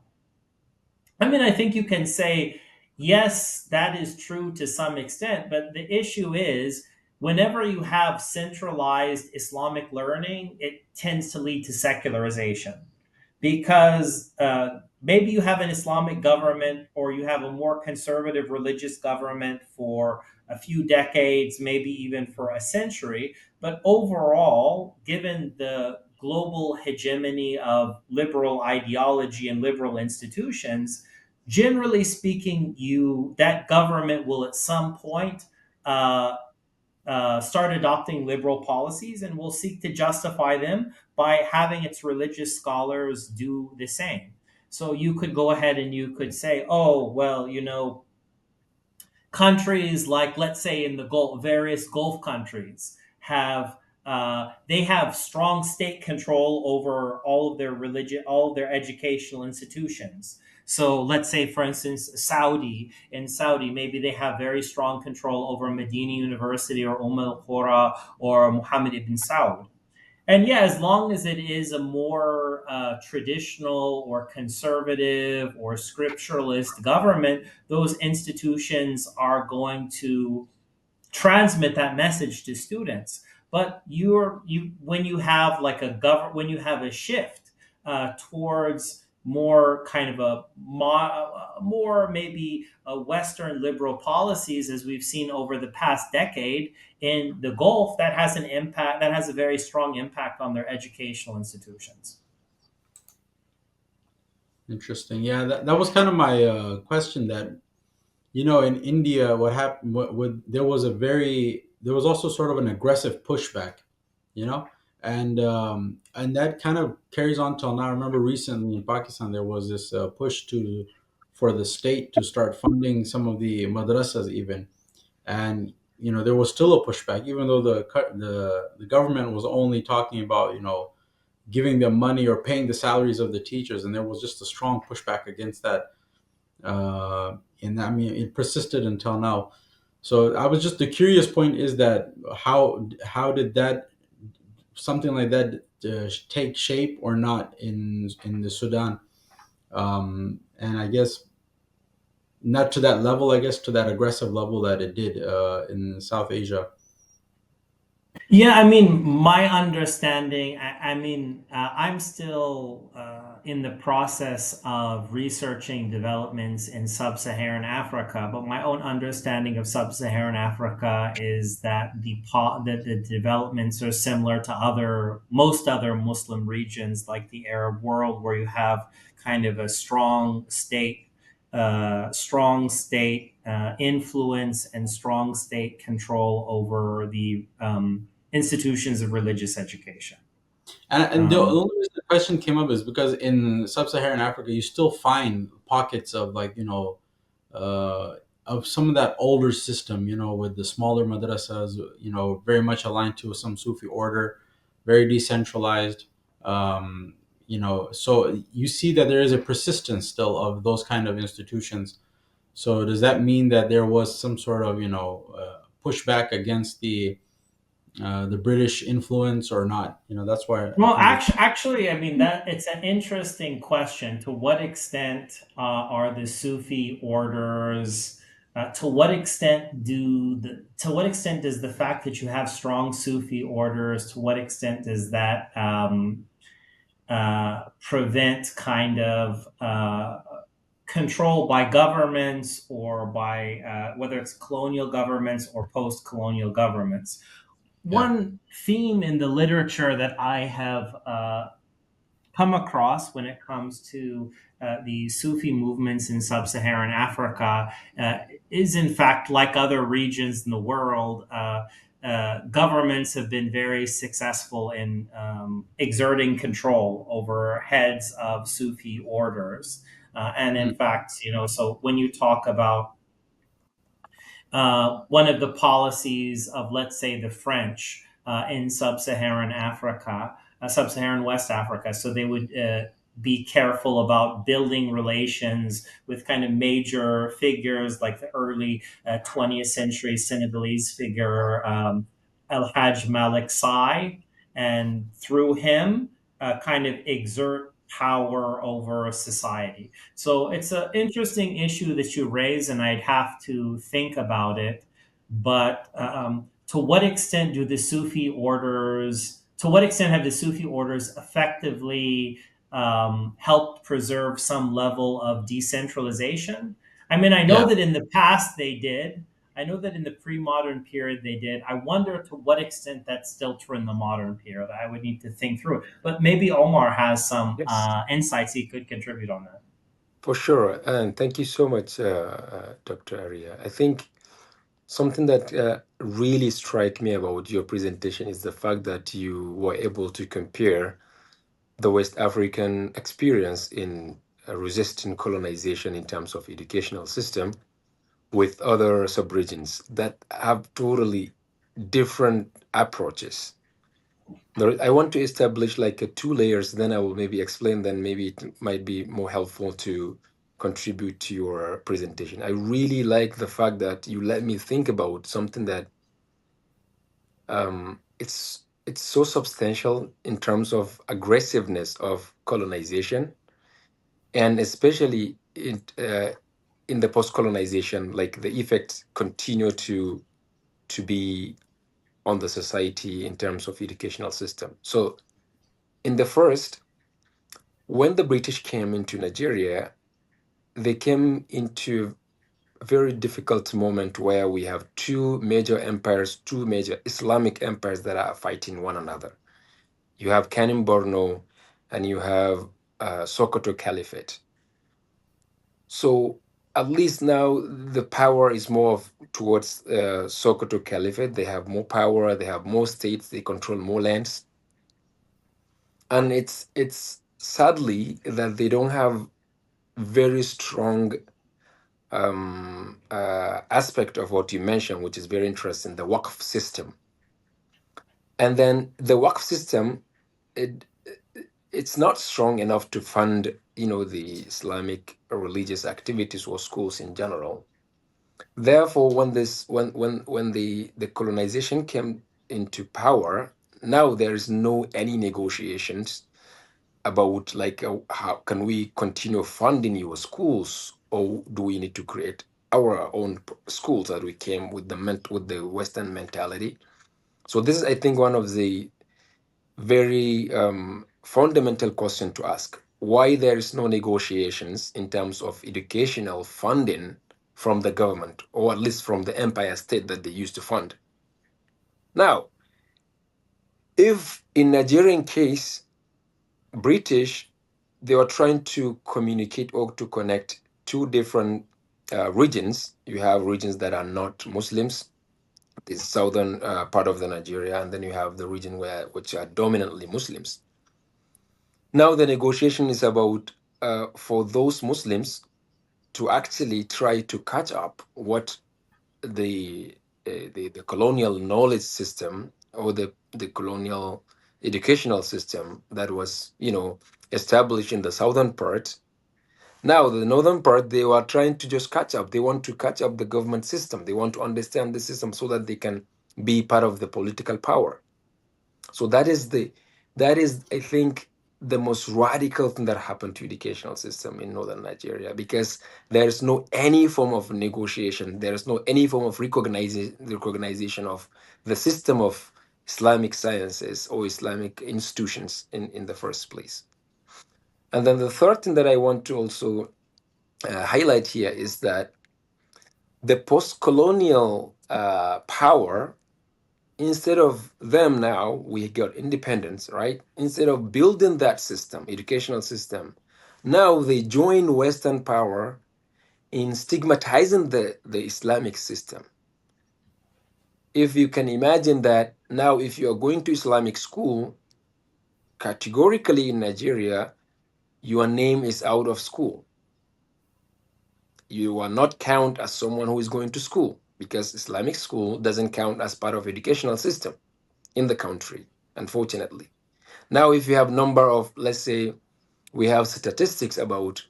I mean, I think you can say, yes, that is true to some extent, but the issue is whenever you have centralized Islamic learning, it tends to lead to secularization because maybe you have an Islamic government or you have a more conservative religious government for a few decades, maybe even for a century. But overall, given the global hegemony of liberal ideology and liberal institutions, generally speaking, you that government will at some point uh, start adopting liberal policies and will seek to justify them by having its religious scholars do the same. So you could go ahead and you could say, oh, well, countries like, let's say, in the Gulf, various Gulf countries have they have strong state control over all of their religion, all of their educational institutions. So let's say, for instance, in Saudi, maybe they have very strong control over Medina University or al Qura or Muhammad ibn Saud. And yeah, as long as it is a more traditional or conservative or scripturalist government, those institutions are going to transmit that message to students. But when you have like when you have a shift towards more kind of more maybe Western liberal policies, as we've seen over the past decade in the Gulf, that has an impact. That has a very strong impact on their educational institutions. Interesting. Yeah, that was kind of my question. That in India, what happened? There was there was also sort of an aggressive pushback, you know, and that kind of carries on till now. I remember recently in Pakistan there was this push for the state to start funding some of the madrasas even, and there was still a pushback, even though the government was only talking about giving them money or paying the salaries of the teachers, and there was just a strong pushback against that. And I mean, it persisted until now. So I was just the curious point is that how did that something like that take shape or not in the Sudan? And I guess not to that level. I guess to that aggressive level that it did in South Asia. Yeah, I mean, my understanding, I'm still in the process of researching developments in sub Saharan Africa, but my own understanding of sub Saharan Africa is that that the developments are similar to most other Muslim regions like the Arab world, where you have kind of a strong state influence and strong state control over the institutions of religious education. And the Um, only reason the question came up is because in sub-Saharan Africa, you still find pockets of uh, of some of that older system, with the smaller madrasas, very much aligned to some Sufi order, very decentralized. So you see that there is a persistence still of those kind of institutions. So does that mean that there was some sort of, pushback against the British influence or not? That's why I well, think it's actually, I mean that it's an interesting question. To what extent are the Sufi orders? To what extent does the fact that you have strong Sufi orders? To what extent does that prevent kind of control by governments or by whether it's colonial governments or post-colonial governments? yeah. One theme in the literature that I have come across when it comes to the Sufi movements in sub-Saharan Africa is, in fact, like other regions in the world. Governments have been very successful in exerting control over heads of Sufi orders. And in Mm, fact, so when you talk about one of the policies of, let's say, the French in sub-Saharan Africa, sub-Saharan West Africa. So they would be careful about building relations with kind of major figures like the early 20th century Senegalese figure El Hajj Malik Sai, and through him, kind of exert power over society. So it's an interesting issue that you raise, and I'd have to think about it. But to what extent do the Sufi orders? To what extent have the Sufi orders effectively helped preserve some level of decentralization? I mean, I know yeah. that in the past they did. I know that in the pre-modern period they did. I wonder to what extent that's still true in the modern period. I would need to think through it. But maybe Omar has some Yes, insights he could contribute on that. for sure. And thank you so much, Dr. Aria. I think something that really strike me about your presentation is the fact that you were able to compare the West African experience in resisting colonization in terms of educational system with other subregions that have totally different approaches. I want to establish like a two layers, then I will maybe explain, then maybe it might be more helpful to contribute to your presentation. I really like the fact that you let me think about something that it's so substantial in terms of aggressiveness of colonization, and especially in the post-colonization, like the effects continue to be on the society in terms of educational system. So in the first, when the British came into Nigeria, they came into a very difficult moment where we have two major empires, two major Islamic empires that are fighting one another. You have Kanem Borno and you have Sokoto Caliphate. So at least now the power is more towards Sokoto Caliphate. They have more power, they have more states, they control more lands. And it's sadly that they don't have very strong aspect of what you mentioned, which is very interesting, the Waqf system. And then the Waqf system, it it's not strong enough to fund, the Islamic religious activities or schools in general. Therefore, when the colonization came into power, now there is no any negotiations about like how can we continue funding your schools, or do we need to create our own schools that we came with with the Western mentality. So this is, I think, one of the very fundamental question to ask: why there is no negotiations in terms of educational funding from the government, or at least from the empire state that they used to fund. Now, if in Nigerian case, British, they were trying to communicate or to connect two different regions. You have regions that are not Muslims, the southern part of the Nigeria, and then you have the region which are dominantly Muslims. Now the negotiation is about for those Muslims to actually try to catch up what the the colonial knowledge system, or the colonial educational system that was established in the southern part. Now the northern part, they were trying to just catch up. They want to catch up the government system. They want to understand the system so that they can be part of the political power. So that is, I think, the most radical thing that happened to educational system in northern Nigeria, because there is no any form of negotiation. There is no any form of recognition of the system of Islamic sciences or Islamic institutions in the first place. And then the third thing that I want to also highlight here is that the post-colonial power, instead of them, now we got independence, right? Instead of building that system, educational system, now they join Western power in stigmatizing the Islamic system. If you can imagine that now, if you are going to Islamic school, categorically in Nigeria, your name is out of school. You are not count as someone who is going to school, because Islamic school doesn't count as part of educational system in the country, unfortunately. Now, if you have number of, let's say, we have statistics about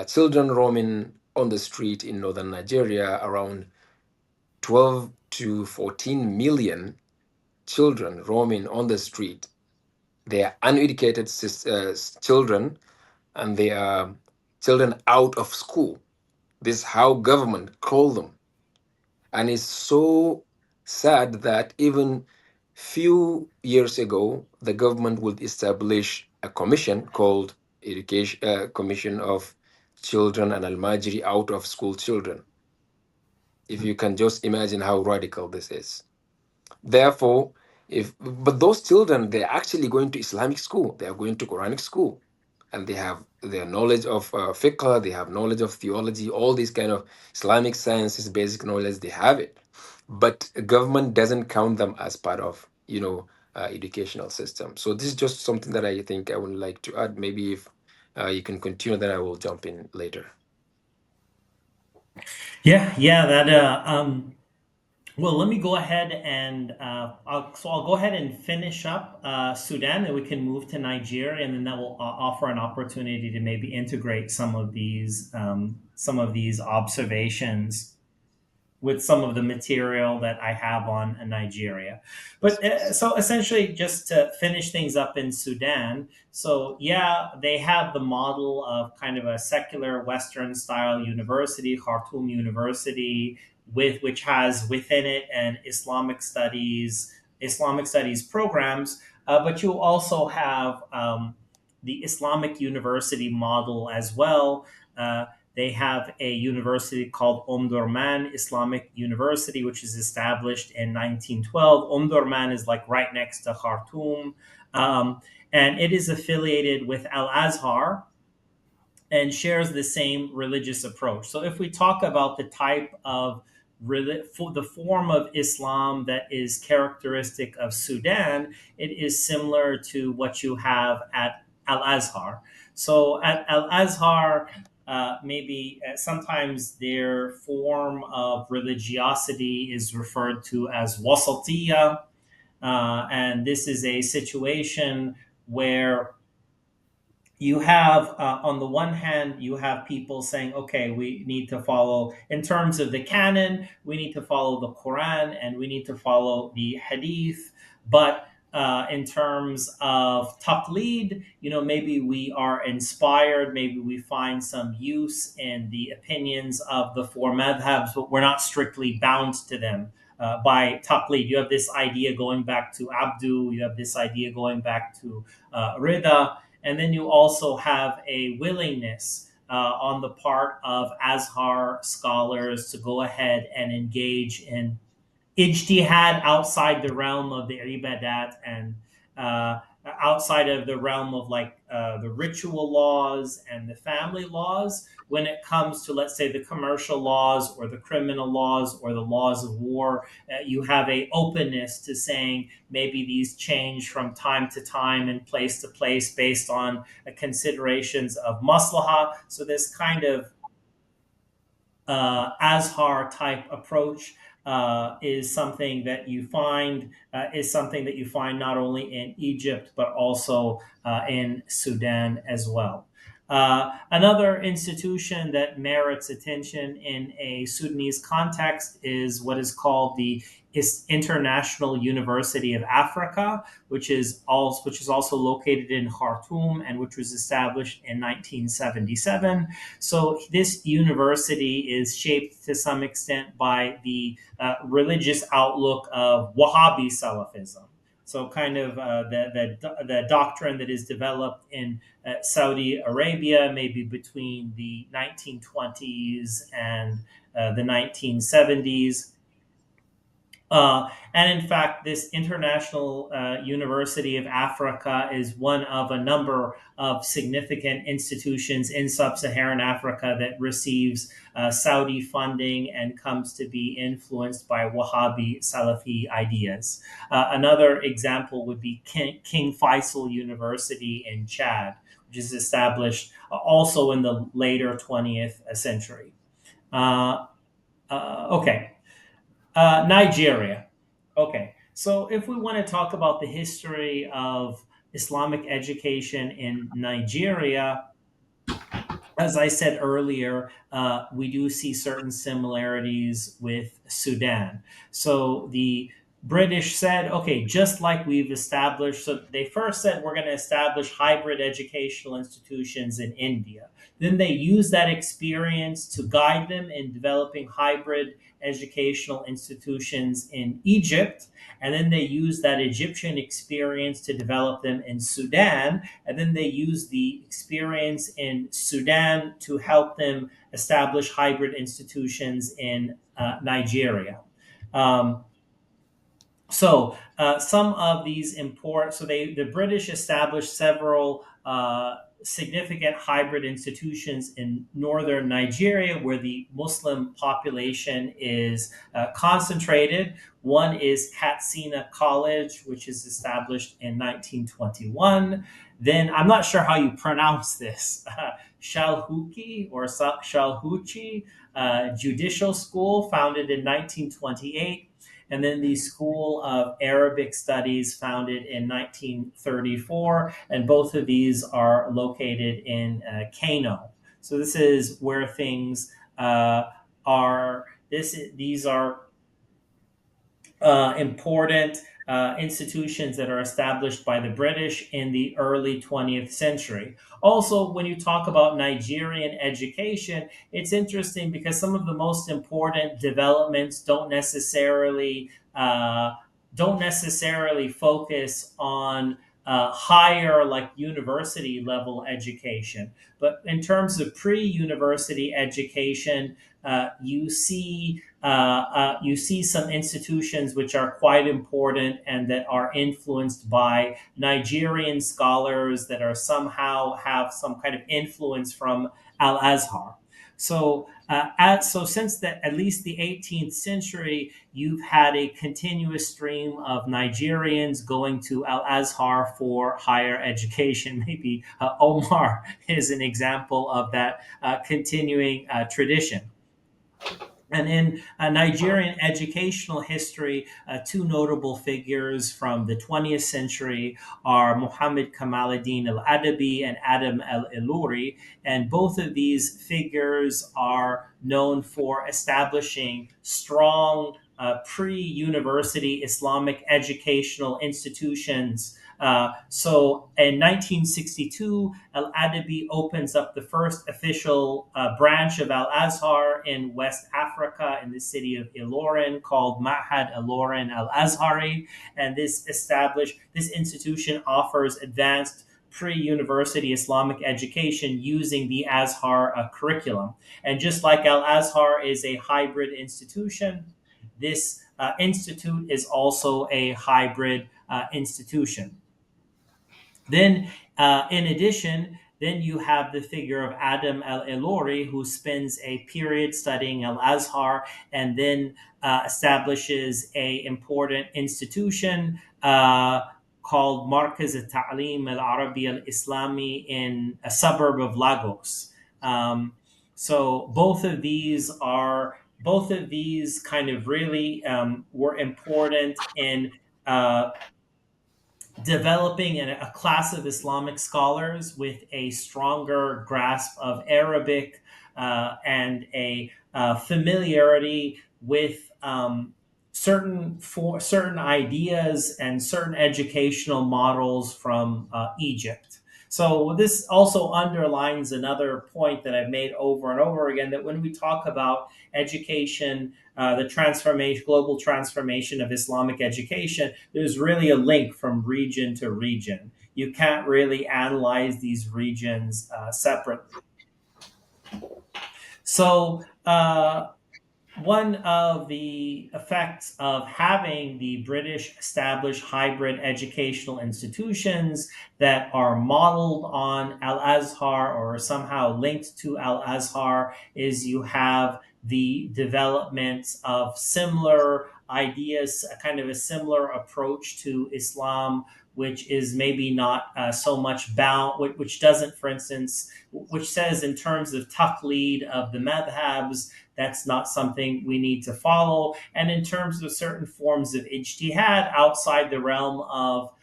children roaming on the street in northern Nigeria, around 12 to 14 million children roaming on the street. They are uneducated children, and they are children out of school. This is how government call them. And it's so sad that even few years ago, the government would establish a commission called Education Commission of Children and Almajiri Out of School Children. If you can just imagine how radical this is. Therefore, but those children, they're actually going to Islamic school, they are going to Quranic school, and they have their knowledge of fiqh, they have knowledge of theology, all these kind of Islamic sciences, basic knowledge, they have it. But government doesn't count them as part of, educational system. So this is just something that I think I would like to add. Maybe if you can continue, then I will jump in later. Yeah, yeah, that well, let me go ahead and I'll go ahead and finish up Sudan, and we can move to Nigeria, and then that will offer an opportunity to maybe integrate some of these observations with some of the material that I have on Nigeria. But so essentially, just to finish things up in Sudan, so yeah, they have the model of kind of a secular Western style university, Khartoum University, with which has within it an Islamic studies programs. But you also have the Islamic university model as well. They have a university called Omdurman Islamic University, which is established in 1912. Omdurman is like right next to Khartoum. Um, and it is affiliated with Al Azhar and shares the same religious approach. So, if we talk about the type of the form of Islam that is characteristic of Sudan, it is similar to what you have at Al Azhar. So at Al Azhar, maybe sometimes their form of religiosity is referred to as wasatiyah, and this is a situation where you have on the one hand you have people saying, okay, we need to follow in terms of the canon, we need to follow the Quran and we need to follow the hadith. But in terms of taqlid, maybe we are inspired, maybe we find some use in the opinions of the four madhabs, but we're not strictly bound to them by taqlid. You have this idea going back to Abdu, you have this idea going back to Rida, and then you also have a willingness on the part of Azhar scholars to go ahead and engage in ijtihad outside the realm of the ibadat and uh, outside of the realm of like the ritual laws and the family laws when it comes to, let's say, the commercial laws or the criminal laws or the laws of war. You have a openness to saying maybe these change from time to time and place to place based on considerations of maslaha. So this kind of Azhar type approach is something that you find not only in Egypt but also in Sudan as well. Another institution that merits attention in a Sudanese context is what is called the International University of Africa, which is also located in Khartoum and which was established in 1977. So this university is shaped to some extent by the religious outlook of Wahhabi Salafism. So kind of the doctrine that is developed in Saudi Arabia, maybe between the 1920s and the 1970s. And in fact, this International University of Africa is one of a number of significant institutions in sub Saharan Africa that receives Saudi funding and comes to be influenced by Wahhabi Salafi ideas. Another example would be King Faisal University in Chad, which is established also in the later 20th century. Uh, okay. Nigeria. Okay, so if we want to talk about the history of Islamic education in Nigeria, as I said earlier, we do see certain similarities with Sudan. So the British said, okay, just like we've established, so they first said we're going to establish hybrid educational institutions in India. Then they used that experience to guide them in developing hybrid educational institutions in Egypt. And then they used that Egyptian experience to develop them in Sudan, and then they use the experience in Sudan to help them establish hybrid institutions in Nigeria. Um, some of these important, so the British established several significant hybrid institutions in northern Nigeria where the Muslim population is concentrated. One is Katsina College, which is established in 1921. Then I'm not sure how you pronounce this. Shalhuki or Shalhuchi Judicial School, founded in 1928, and then the School of Arabic Studies, founded in 1934, and both of these are located in Kano. So this is where things are. These are important institutions that are established by the British in the early 20th century. Also, when you talk about Nigerian education, it's interesting because some of the most important developments don't necessarily focus on higher, like university level education. But in terms of pre-university education, you see some institutions which are quite important and that are influenced by Nigerian scholars that are somehow have some kind of influence from Al Azhar. So since at least the 18th century, you've had a continuous stream of Nigerians going to Al Azhar for higher education. Maybe Omar is an example of that continuing tradition. And in Nigerian educational history, two notable figures from the 20th century are Muhammad Kamaluddin al Adabi and Adam al Iluri. And both of these figures are known for establishing strong pre university Islamic educational institutions. So in 1962, Al Adabi opens up the first official branch of Al Azhar in West Africa in the city of Ilorin, called Ma'had Ilorin Al Azhari. And this institution offers advanced pre-university Islamic education using the Azhar curriculum. And just like Al Azhar is a hybrid institution, this institute is also a hybrid institution. Then, in addition, then you have the figure of Adam al Ilori, who spends a period studying Al Azhar and then establishes a important institution called Markaz al Ta'lim al Arabi al Islami in a suburb of Lagos. So both of these kind of really were important in developing a class of Islamic scholars with a stronger grasp of Arabic and a familiarity with certain ideas and certain educational models from Egypt. So this also underlines another point that I've made over and over again, that when we talk about education, the transformation, global transformation of Islamic education, there's really a link from region to region. You can't really analyze these regions separately. So, one of the effects of having the British establish hybrid educational institutions that are modeled on Al Azhar or somehow linked to Al Azhar is you have the development of similar ideas, a kind of a similar approach to Islam, which is maybe not so much bound, which doesn't, for instance, which says in terms of taqleed of the madhabs, that's not something we need to follow. And in terms of certain forms of ijtihad outside the realm of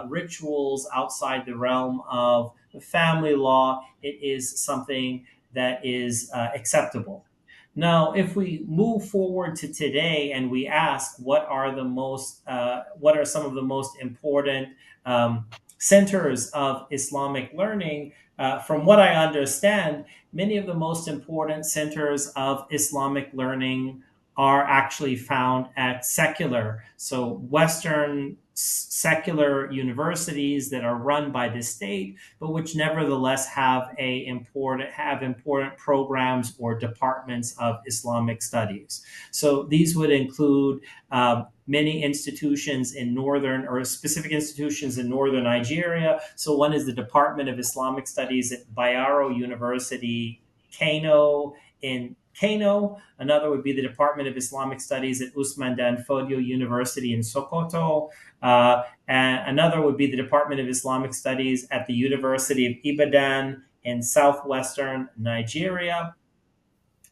rituals, outside the realm of family law, it is something that is acceptable. Now, if we move forward to today and we ask what are some of the most important centers of Islamic learning, from what I understand, many of the most important centers of Islamic learning are actually found at Western secular universities that are run by the state, but which nevertheless have important programs or departments of Islamic studies. So these would include many institutions in northern or specific institutions in northern Nigeria. So one is the Department of Islamic Studies at Bayero University, Kano in Kano. Another would be the Department of Islamic Studies at Usman Dan Fodio University in Sokoto. And another would be the Department of Islamic Studies at the University of Ibadan in southwestern Nigeria.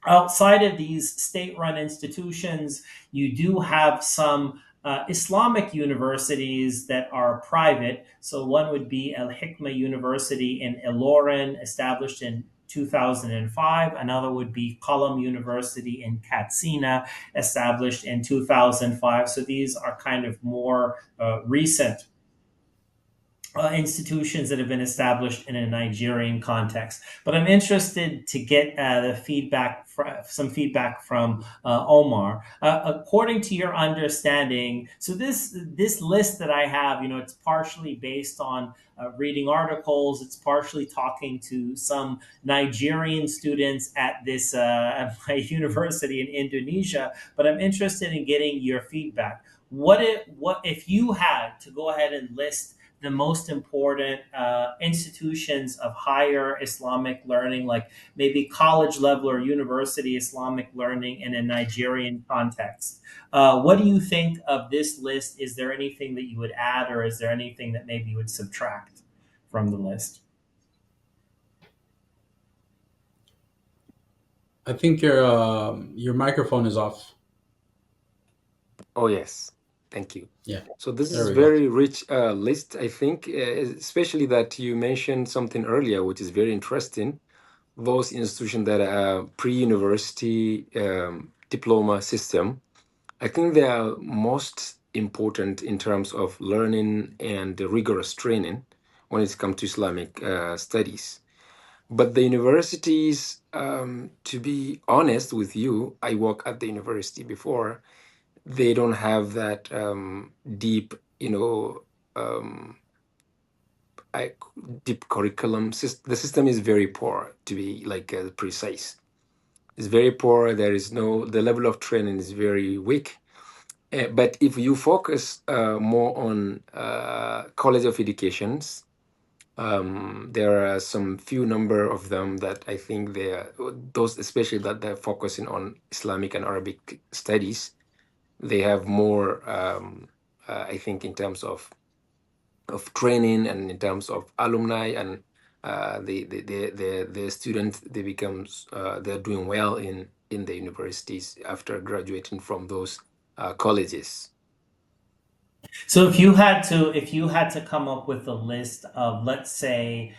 Outside of these state run institutions, you do have some Islamic universities that are private. So, one would be Al Hikmah University in Ilorin, established in 2005. Another would be Qalam University in Katsina, established in 2005. So, these are kind of more recent institutions that have been established in a Nigerian context. But I'm interested to get some feedback from Omar. According to your understanding, so this list that I have, it's partially based on reading articles. It's partially talking to some Nigerian students at this at my university in Indonesia. But I'm interested in getting your feedback. What if you had to go ahead and list the most important institutions of higher Islamic learning, like maybe college level or university Islamic learning in a Nigerian context? What do you think of this list? Is there anything that you would add, or is there anything that maybe you would subtract from the list? I think your microphone is off. Oh, yes. Thank you. Yeah, So this there is we go. very rich list, I think, especially that you mentioned something earlier, which is very interesting. Those institutions that are pre-university diploma system, I think they are most important in terms of learning and rigorous training when it comes to Islamic studies. But the universities, to be honest with you, I work at the university before. They don't have that deep, I, deep curriculum. The system is very poor, to be like precise. It's very poor. There is no, the level of training is very weak. But if you focus more on college of educations, there are some few number of them that I think they are, those especially that they're focusing on Islamic and Arabic studies. They have more, I think, in terms of training and in terms of alumni and the students, they becomes they're doing well in the universities after graduating from those colleges. So if you had to come up with a list of, let's say,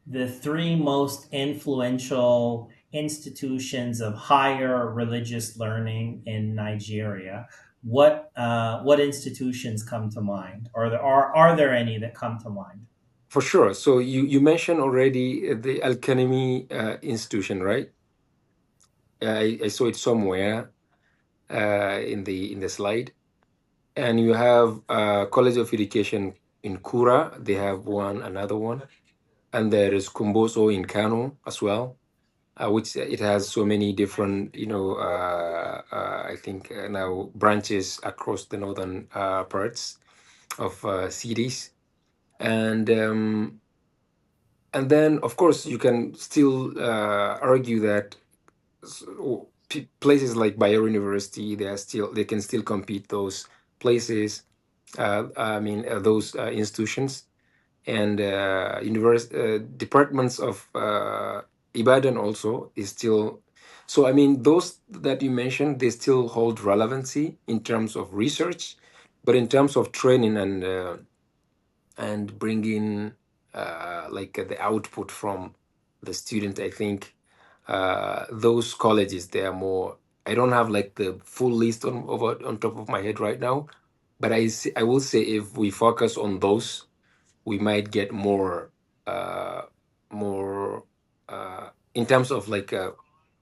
the three most influential institutions of higher religious learning in Nigeria, what institutions come to mind, or are there any that come to mind? For sure. So you mentioned already the Al Kanemi institution, right? I saw it somewhere in the slide. And you have College of Education in Kura. They have another one, and there is Kumboso in Kano as well, which it has so many different, I think now branches across the northern parts of cities, and then of course you can still argue that places like Bayero University, they can still compete those places. Those institutions and departments of Ibadan also is still. So I mean, those that you mentioned, they still hold relevancy in terms of research, but in terms of training and bringing the output from the student, I think those colleges, they are more. I don't have like the full list on top of my head right now, but I will say if we focus on those, we might get uh, more in terms of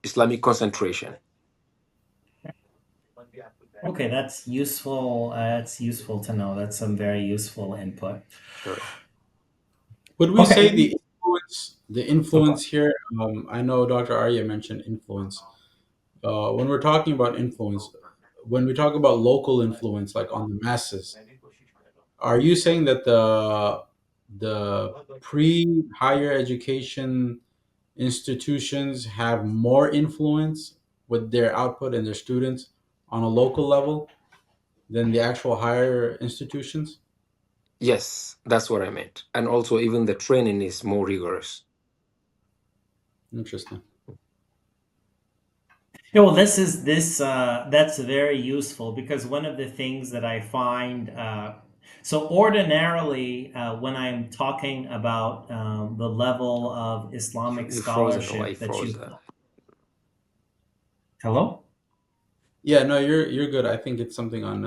Islamic concentration. Okay, that's useful. That's useful to know. That's some very useful input. Sure. Would we say Okay. the influence here? I know Dr. Arya mentioned influence. When we're talking about influence, when we talk about local influence, like on the masses, are you saying that the pre higher education institutions have more influence with their output and their students on a local level than the actual higher institutions? Yes, that's what I meant. And also, even the training is more rigorous. Interesting. Yeah, well, that's very useful because one of the things that I find so ordinarily when I'm talking about the level of Islamic You frozen or I scholarship that froze. you hello. Yeah, no, you're good. I think it's something on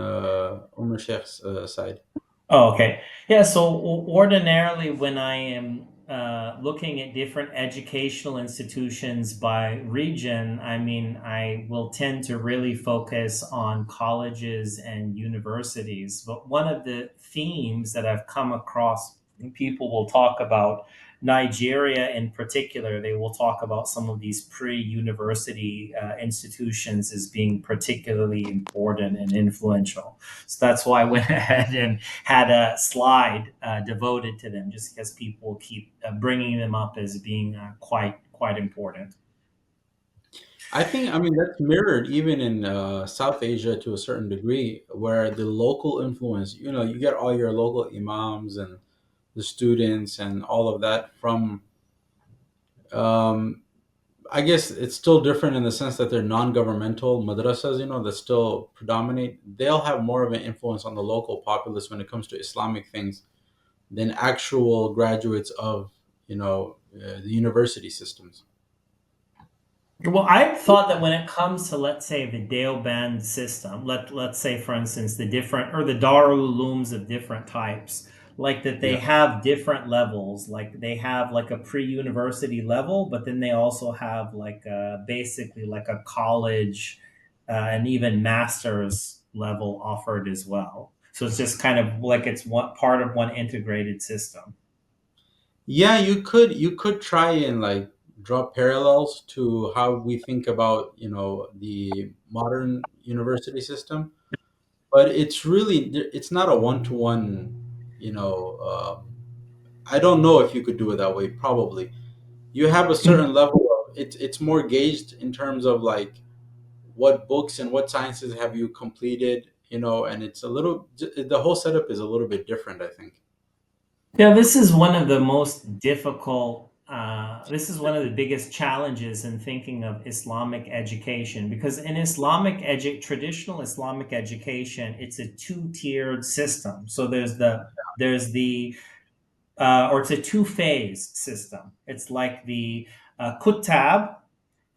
Umar Sheikh's side. Oh, okay. Yeah, so ordinarily, when I am looking at different educational institutions by region, I mean, I will tend to really focus on colleges and universities. But one of the themes that I've come across, people will talk about Nigeria in particular, they will talk about some of these pre university institutions as being particularly important and influential. So that's why I went ahead and had a slide devoted to them, just because people keep bringing them up as being quite important. I mean, that's mirrored even in South Asia to a certain degree, where the local influence, you get all your local imams and the students and all of that from, um, I guess it's still different in the sense that they're non-governmental madrasas, that still predominate. They'll have more of an influence on the local populace when it comes to Islamic things than actual graduates of, the university systems. Well, I thought that when it comes to, let's say, the Deoband system, let's say, for instance, the different or the Darul Ulooms of different types, like that they Yeah. have different levels. Like they have like a pre-university level, but then they also have like basically like a college and even master's level offered as well. So it's just kind of like it's one part of one integrated system. Yeah, you could try and like draw parallels to how we think about, the modern university system, but it's not a one-to-one, you know, I don't know if you could do it that way. Probably you have a certain level of it's more gauged in terms of like what books and what sciences have you completed, and it's a little the whole setup is a little bit different, I think. Yeah, this is one of the most difficult. This is one of the biggest challenges in thinking of Islamic education because in traditional Islamic education, it's a two-tiered system. So or it's a two-phase system. It's like the kutab,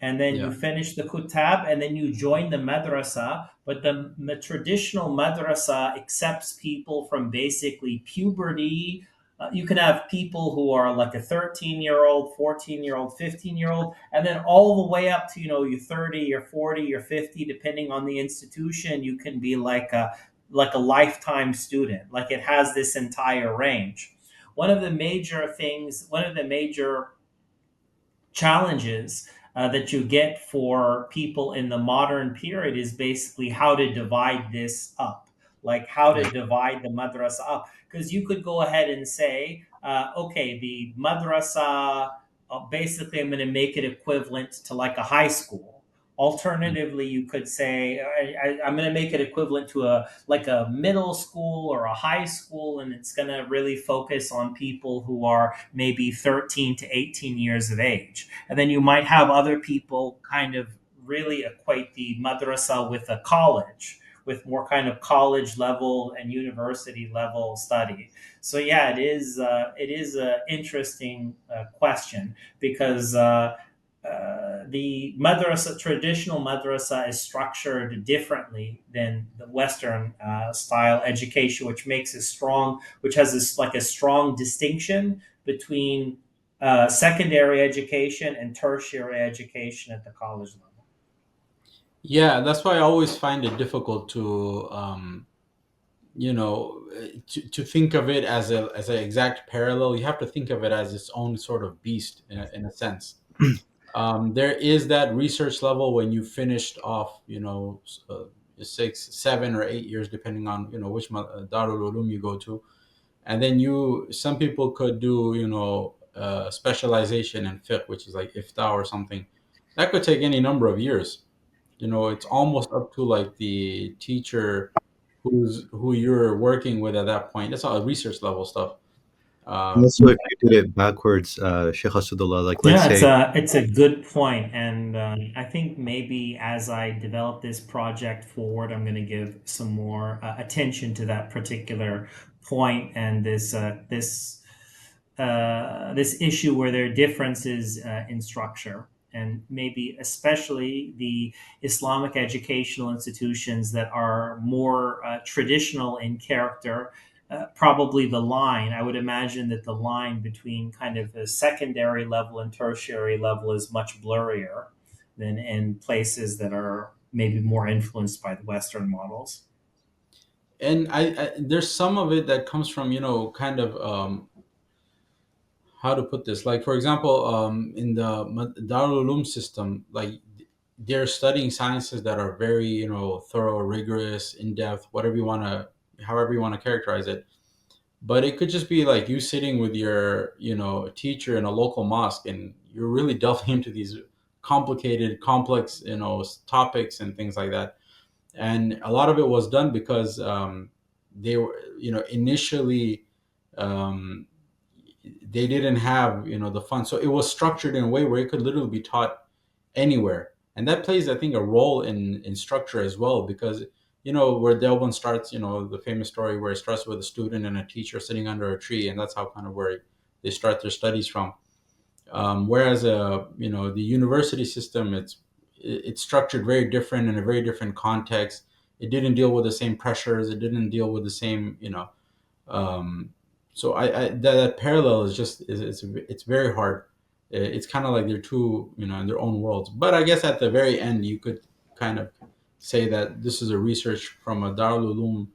and then Yeah. you finish the kutab and then you join the madrasa, but the traditional madrasa accepts people from basically puberty. You can have people who are like a 13-year-old, 14-year-old, 15-year-old, and then all the way up to you 30 or 40 or 50, depending on the institution. You can be like a lifetime student. Like it has this entire range. One of the major challenges that you get for people in the modern period is basically how to divide this up, like how to Yeah. divide the madrasa up. Because you could go ahead and say, okay, the madrasa, basically, I'm going to make it equivalent to like a high school. Alternatively, you could say I'm going to make it equivalent to a like a middle school or a high school, and it's going to really focus on people who are maybe 13 to 18 years of age. And then you might have other people kind of really equate the madrasa with a college, with more kind of college level and university level study. So yeah, it is a interesting question because the madrasa, traditional madrasa, is structured differently than the Western style education, which makes it strong, which has this like a strong distinction between secondary education and tertiary education at the college level. Yeah, that's why I always find it difficult to, to think of it as an exact parallel. You have to think of it as its own sort of beast in a sense. There is that research level when you finished off, 6, 7, or 8 years, depending on which Darul Ulum you go to. And then some people could do specialization in fiqh, which is like ifta or something. That could take any number of years. It's almost up to like the teacher who you're working with at that point. That's all research level stuff. And Um, also, if you did it backwards, Sheikh Asudullah, like let's Yeah, say, it's a good point, and I think maybe as I develop this project forward, I'm going to give some more attention to that particular point and this issue where there are differences in structure, and maybe especially the Islamic educational institutions that are more traditional in character. Probably the line, I would imagine that the line between kind of the secondary level and tertiary level is much blurrier than in places that are maybe more influenced by the Western models. and there's some of it that comes from kind of how to put this, like for example, in the Darul Uloom system, like they're studying sciences that are very thorough, rigorous, in-depth, whatever you want to however you want to characterize it. But it could just be like you sitting with your teacher in a local mosque, and you're really delving into these complicated, complex topics and things like that. And a lot of it was done because they were initially, um, they didn't have the funds, so it was structured in a way where it could literally be taught anywhere. And that plays, I think, a role in structure as well, because where Delbon starts, the famous story where it starts with a student and a teacher sitting under a tree, and that's how kind of where they start their studies from. Whereas the university system, it's structured very different in a very different context. It didn't deal with the same pressures, it didn't deal with the same um, so that parallel is just it's very hard. It's kind of like they're two in their own worlds. But I guess at the very end, you could kind of say that this is a research from a Darul Uloom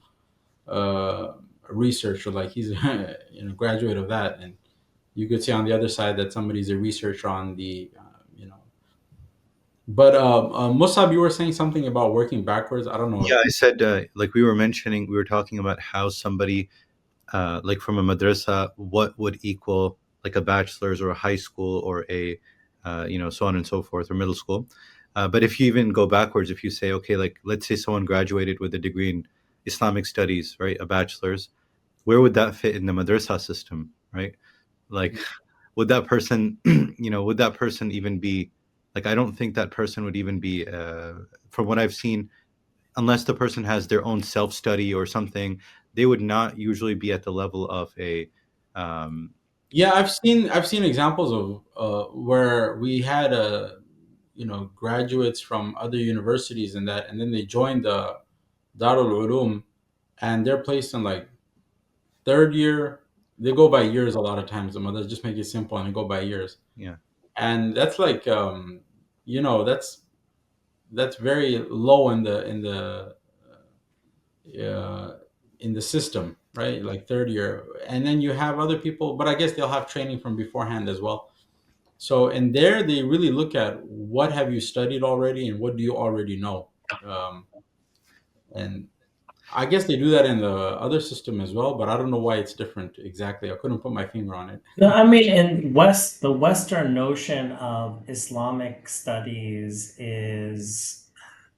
researcher, like he's a graduate of that, and you could say on the other side that somebody's a researcher on the But Musab, you were saying something about working backwards. I don't know if yeah, I said, like we were mentioning, we were talking about how somebody, like from a madrasa, what would equal like a bachelor's or a high school or a, so on and so forth, or middle school. But if you even go backwards, if you say, okay, like let's say someone graduated with a degree in Islamic studies, right, a bachelor's, where would that fit in the madrasa system, right? Like, would that person, would that person even be, like, I don't think that person would even be, from what I've seen, unless the person has their own self study or something, they would not usually be at the level of a, um, Yeah, I've seen examples of where we had graduates from other universities and that, and then they joined the Darul Uloom, and they're placed in like third year. They go by years a lot of times. The mothers just make it simple and they go by years, yeah, and that's like you know that's that's very low uh, in the system, right? Like third year, and then you have other people, but I guess they'll have training from beforehand as well. So, and there they really look at what have you studied already and what do you already know. Um, and I guess they do that in the other system as well, but I don't know why it's different exactly. I couldn't put my finger on it. No, I mean, in the Western notion of Islamic studies is,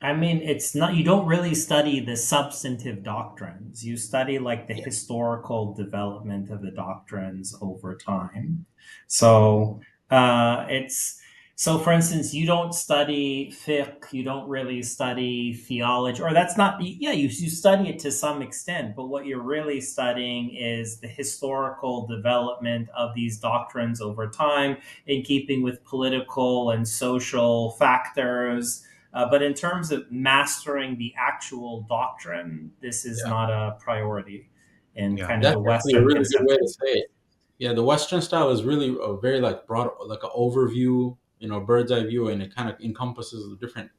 I mean, it's not, you don't really study the substantive doctrines. You study like the historical development of the doctrines over time. So, it's, so for instance, you don't study fiqh, you don't really study theology, or that's not, yeah, you study it to some extent, but what you're really studying is the historical development of these doctrines over time in keeping with political and social factors. But in terms of mastering the actual doctrine, this is Yeah, not a priority in yeah, kind of that's the actually a Western really good way to conception. say it. Yeah, the Western style is really a very like broad, like an overview, bird's eye view, and it kind of encompasses the different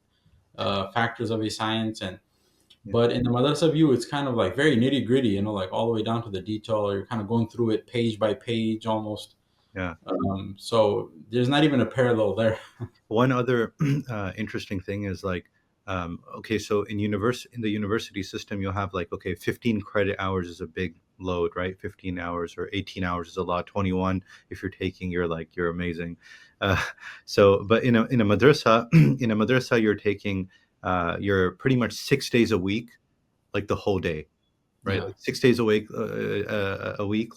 factors of a science. And yeah, but in the madrasa view, it's kind of like very nitty gritty, like all the way down to the detail. You're kind of going through it page by page almost. yeah. So there's not even a parallel there. One other interesting thing is like, Okay, so in the university system, you'll have like, okay, 15 credit hours is a big load, right? 15 hours or 18 hours is a lot. 21, if you're taking, you're amazing. Uh, so, but in a madrasa, in a madrasa, you're taking, you're pretty much 6 days a week, like the whole day, right? Yeah. Like 6 days a week,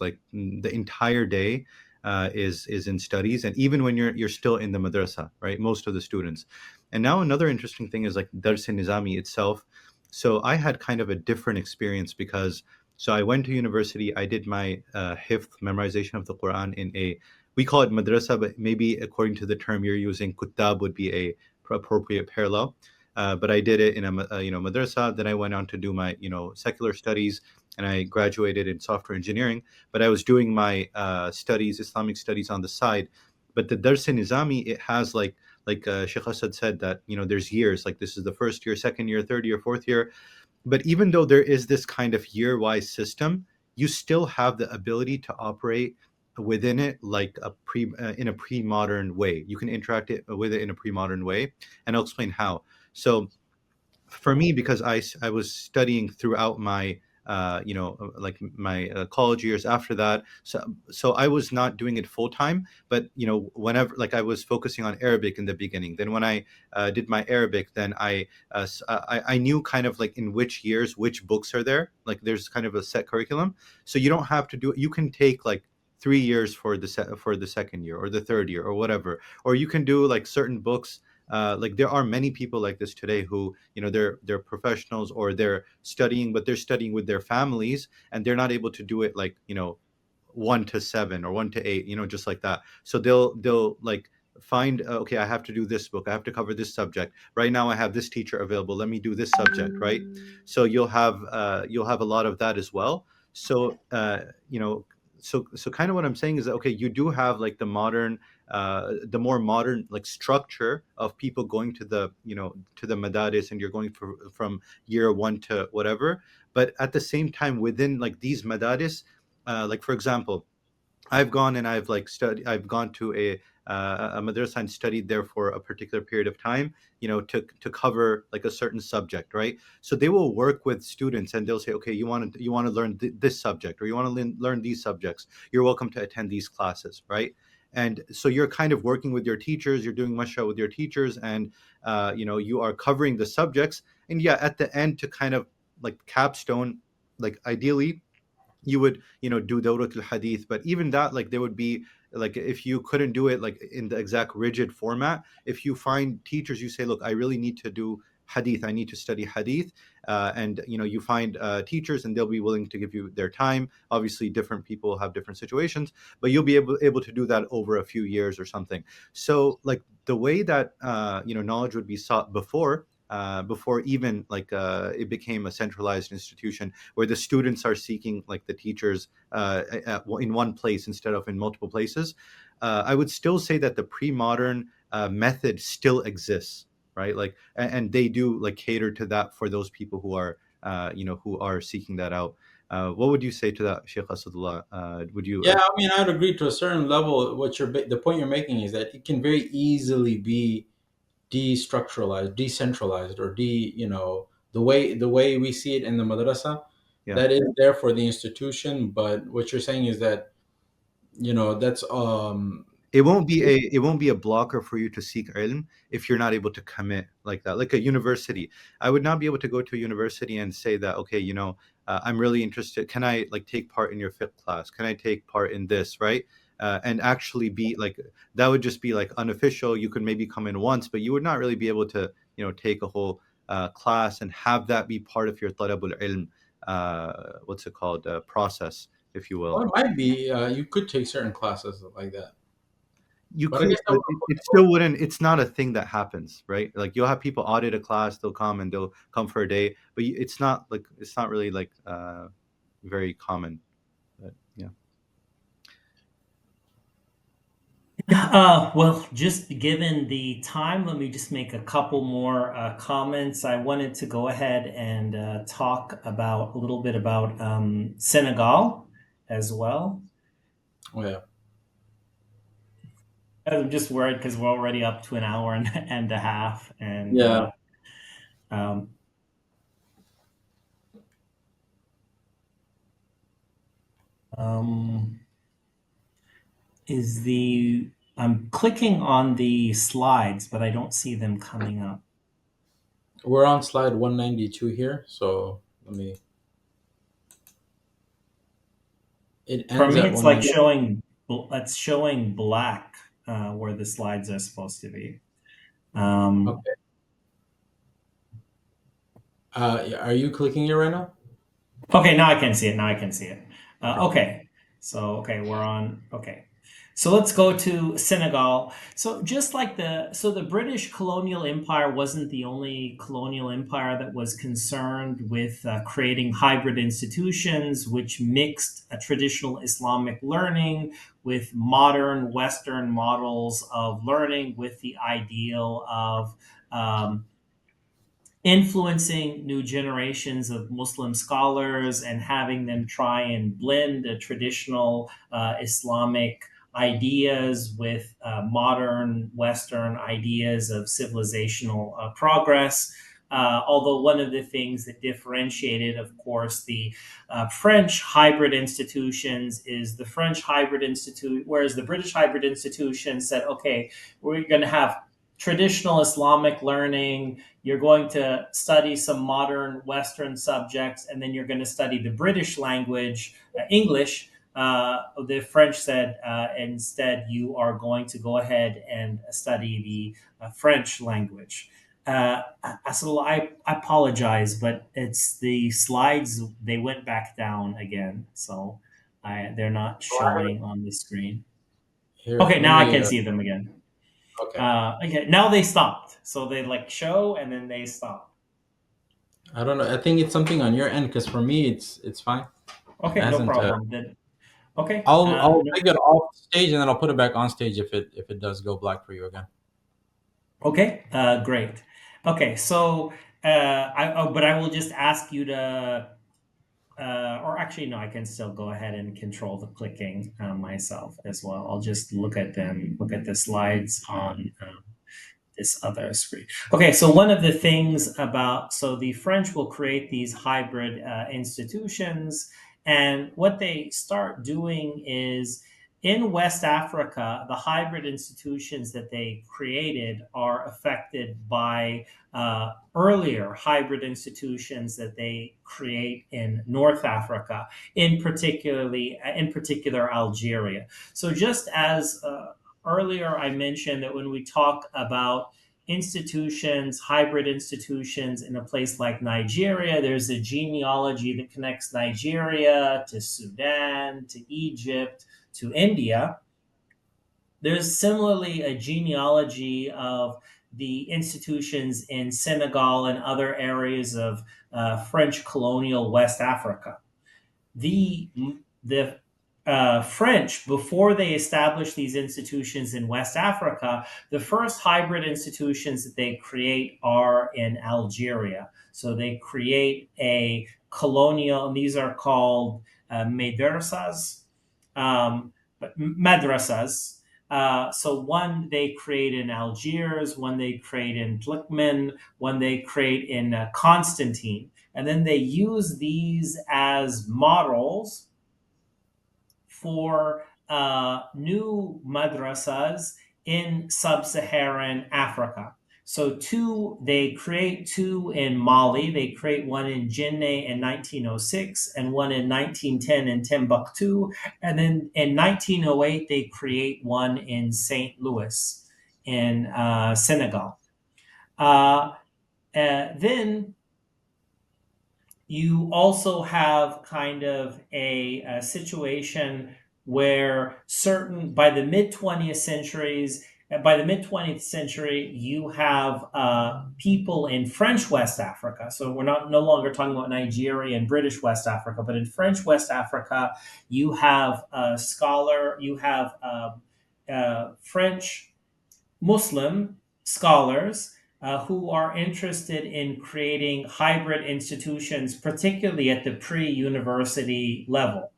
like the entire day is in studies, and even when you're still in the madrasa, right? Most of the students. And now another interesting thing is like Dars Nizami itself. So I had kind of a different experience because so I went to university. I did my hifth memorization of the Quran in a, we call it madrasa, but maybe according to the term you're using, kutab would be a appropriate parallel. But I did it in a madrasa. Then I went on to do my secular studies, and I graduated in software engineering. But I was doing my studies, Islamic studies, on the side. But the Dars Nizami, it has like Sheikh Asad said that there's years, like this is the first year, second year, third year, fourth year. But even though there is this kind of year-wise system, you still have the ability to operate within it like in a pre-modern way. You can interact with it in a pre-modern way, and I'll explain how. So for me, because I was studying throughout my like my college years after that, so I was not doing it full time, but whenever, like, I was focusing on Arabic in the beginning. Then when I did my Arabic, then I knew kind of like in which years which books are there, like there's kind of a set curriculum, so you don't have to do it. You can take like 3 years for for the second year or the third year or whatever, or you can do like certain books. Like there are many people like this today who they're professionals, or they're studying, but they're studying with their families, and they're not able to do it like 1 to 7 or 1 to 8, just like that. So they'll like find, okay, I have to do this book, I have to cover this subject right now, I have this teacher available, let me do this subject, right? So you'll have a lot of that as well. So so kind of what I'm saying is that, okay, you do have like the more modern like structure of people going to the to the madaris, and you're going from year one to whatever. But at the same time, within like these madaris, like for example, I've gone to a madrasa and studied there for a particular period of time, to cover like a certain subject, right? So they will work with students, and they'll say, okay, you want to learn this subject, or you want to learn these subjects. You're welcome to attend these classes, right? And so you're kind of working with your teachers, you're doing masha with your teachers, and you are covering the subjects. And yeah, at the end, to kind of like capstone, like ideally you would do dawrat al hadith. But even that, like, there would be, like, if you couldn't do it like in the exact rigid format, if you find teachers, you say, look, I really need to do hadith, I need to study hadith, and you find teachers, and they'll be willing to give you their time. Obviously different people have different situations, but you'll be able to do that over a few years or something. So like the way that knowledge would be sought before even like it became a centralized institution where the students are seeking like the teachers in one place instead of in multiple places. I would still say that the pre-modern method still exists, right? Like, and they do like cater to that for those people who are seeking that out. What would you say to that, Sheikh Asadullah? Would you Yeah, I mean, I'd agree to a certain level. The point you're making is that it can very easily be destructuralized, decentralized, or the way we see it in the madrasa, yeah. that is there for the institution. But what you're saying is that that's It won't be a blocker for you to seek ilm if you're not able to commit like that. Like a university, I would not be able to go to a university and say that, okay, I'm really interested, can I like take part in your fiqh class, can I take part in this, right? And actually be like, that would just be like unofficial. You could maybe come in once, but you would not really be able to take a whole class and have that be part of your talabul ilm, what's it called, process, if you or will. it might be you could take certain classes like that. You But I could, guess that but would, it still wouldn't. It's not a thing that happens, right? Like you'll have people audit a class, they'll come and they'll come for a day, but it's not really like very common. But yeah, Well, just given the time, let me just make a couple more comments. I wanted to go ahead and talk about a little bit about Senegal as well. oh yeah, I'm just worried because we're already up to an hour and, and a half, and yeah. Um, um, is the I'm clicking on the slides, but I don't see them coming up. We're on slide 192 here, so let me. It For ends me, at it's like 190. showing it's showing black where the slides are supposed to be. Um, Okay. Are you clicking it right now? Okay, now I can see it. Now I can see it. Okay. Okay, so we're on. Okay, so let's go to Senegal. So just like the British colonial empire wasn't the only colonial empire that was concerned with creating hybrid institutions, which mixed a traditional Islamic learning with modern Western models of learning, with the ideal of um, influencing new generations of Muslim scholars and having them try and blend the traditional Islamic ideas with modern Western ideas of civilizational progress. Although one of the things that differentiated, of course, the French hybrid institutions is the French hybrid institute, whereas the British hybrid institution said, okay, we're going to have traditional Islamic learning, you're going to study some modern Western subjects, and then you're going to study the British language, English. The French said instead, you are going to go ahead and study the French language. So I apologize, but it's the slides, they went back down again. So they're not Oh, I have it showing on the screen. here. Okay, Let now I me. can see them again. Okay. Okay, now they stopped. So they like show and then they stop. I don't know. I think it's something on your end because for me, it's fine. It Okay, no hasn't. problem. Then okay, I'll no, take it off stage and then I'll put it back on stage if it does go black for you again. okay, great. Okay, so but I will just ask you to, or actually no, I can still go ahead and control the clicking myself as well. I'll just look at the slides on this other screen. Okay, so one of the things about, so the French will create these hybrid institutions, and what they start doing is in West Africa, the hybrid institutions that they created are affected by earlier hybrid institutions that they create in North Africa, in particular Algeria. So just as earlier I mentioned that when we talk about institutions, hybrid institutions in a place like Nigeria, there's a genealogy that connects Nigeria to Sudan, to Egypt, to India. There's similarly a genealogy of the institutions in Senegal and other areas of French colonial West Africa. The French, before they established these institutions in West Africa, the first hybrid institutions that they create are in Algeria. So they create a colonial, and these are called madrasas, but madrasas. So one they create in Algiers, one they create in Tlikman, one they create in Constantine, and then they use these as models for new madrasas in sub-Saharan Africa. So they create two in Mali. They create one in Djenné in 1906 and one in 1910 in Timbuktu. And then in 1908, they create one in St. Louis in Senegal. Then you also have kind of a situation where certain by the mid 20th century you have people in French West Africa. So we're not no longer talking about Nigeria and British West Africa, but in French West Africa you have a scholar, you have French Muslim scholars who are interested in creating hybrid institutions, particularly at the pre university level.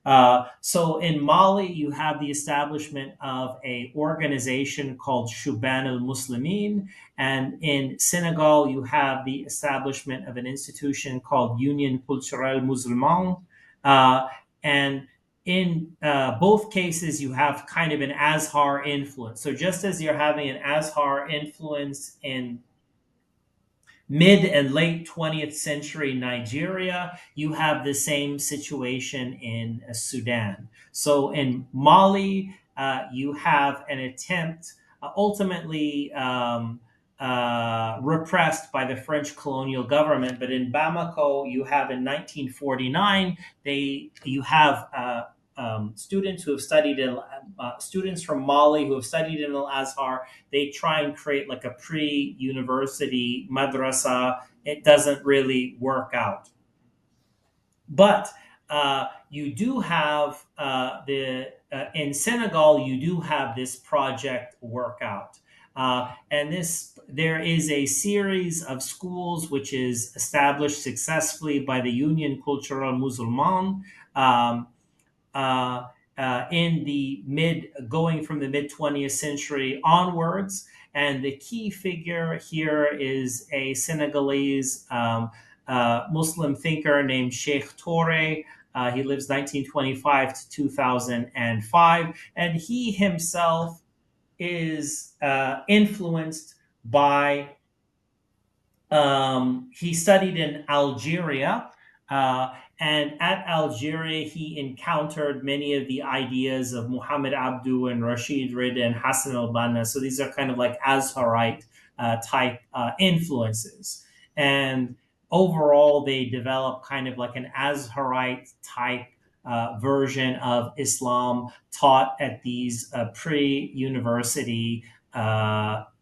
So in Mali, you have the establishment of a organization called Shuban al-Muslimin, and in Senegal, you have the establishment of an institution called Union Culturelle Musulmane. Uh, and in both cases, you have kind of an Azhar influence. So just as you're having an Azhar influence in mid and late 20th century Nigeria, you have the same situation in Sudan. So in Mali, you have an attempt, ultimately repressed by the French colonial government. But in Bamako, you have in 1949, you have students who have studied in students from Mali who have studied in Al Azhar. They try and create like a pre-university madrasa. It doesn't really work out. But you do have the in Senegal, you do have this project workout. And this there is a series of schools which is established successfully by the Union Culturelle Musulmane. Um, uh, in the going from the mid 20th century onwards. And the key figure here is a Senegalese Muslim thinker named Sheikh Toure. He lives 1925 to 2005. And he himself is influenced by he studied in Algeria, uh, and at Algeria, he encountered many of the ideas of Muhammad Abdu and Rashid Rida and Hassan al Banna. So these are kind of like Azharite type influences. And overall, they develop kind of like an Azharite type version of Islam taught at these pre university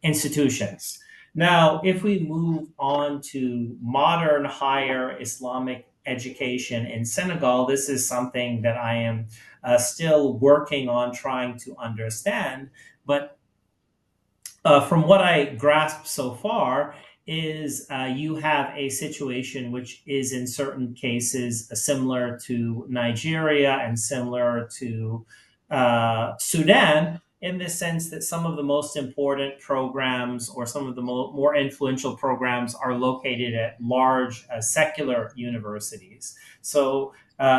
institutions. Now, if we move on to modern higher Islamic education in Senegal, this is something that I am still working on trying to understand. But from what I grasped so far, is you have a situation which is in certain cases similar to Nigeria and similar to Sudan, in the sense that some of the most important programs or some of the more influential programs are located at large secular universities. So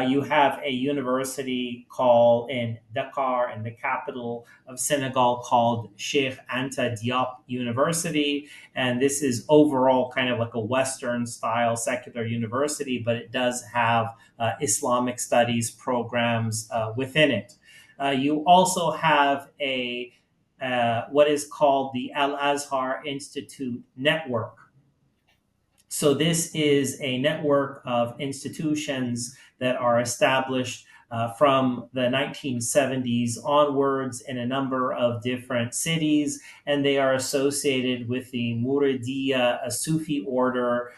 you have a university called in Dakar, in the capital of Senegal, called Sheikh Anta Diop University. And this is overall kind of like a Western style secular university, but it does have Islamic studies programs within it. You also have a what is called the Al Azhar Institute Network. So this is a network of institutions that are established from the 1970s onwards in a number of different cities, and they are associated with the Muridiya, a Sufi order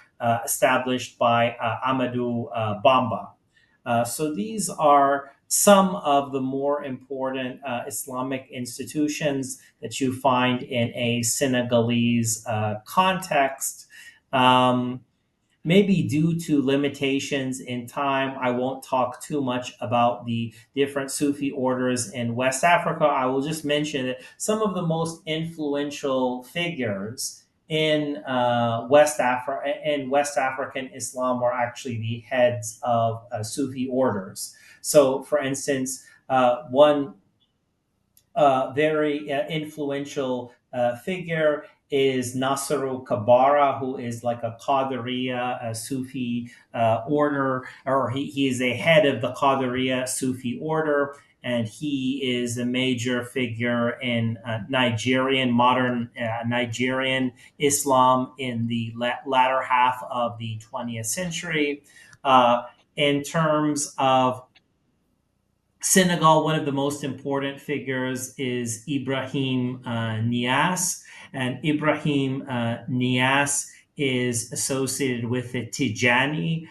established by Amadou Bamba. So these are some of the more important Islamic institutions that you find in a Senegalese context. Um, Maybe due to limitations in time, I won't talk too much about the different Sufi orders in West Africa. I will just mention that some of the most influential figures in West African Islam were actually the heads of Sufi orders. So, for instance, one very influential figure is Nasru Kabara, who is like a Qadiriya, a Sufi order, or he is a head of the Qadiriya Sufi order, and he is a major figure in modern Nigerian Islam in the latter half of the 20th century. In terms of Senegal, one of the most important figures is Ibrahim Niasse, and Ibrahim Niasse is associated with the Tijani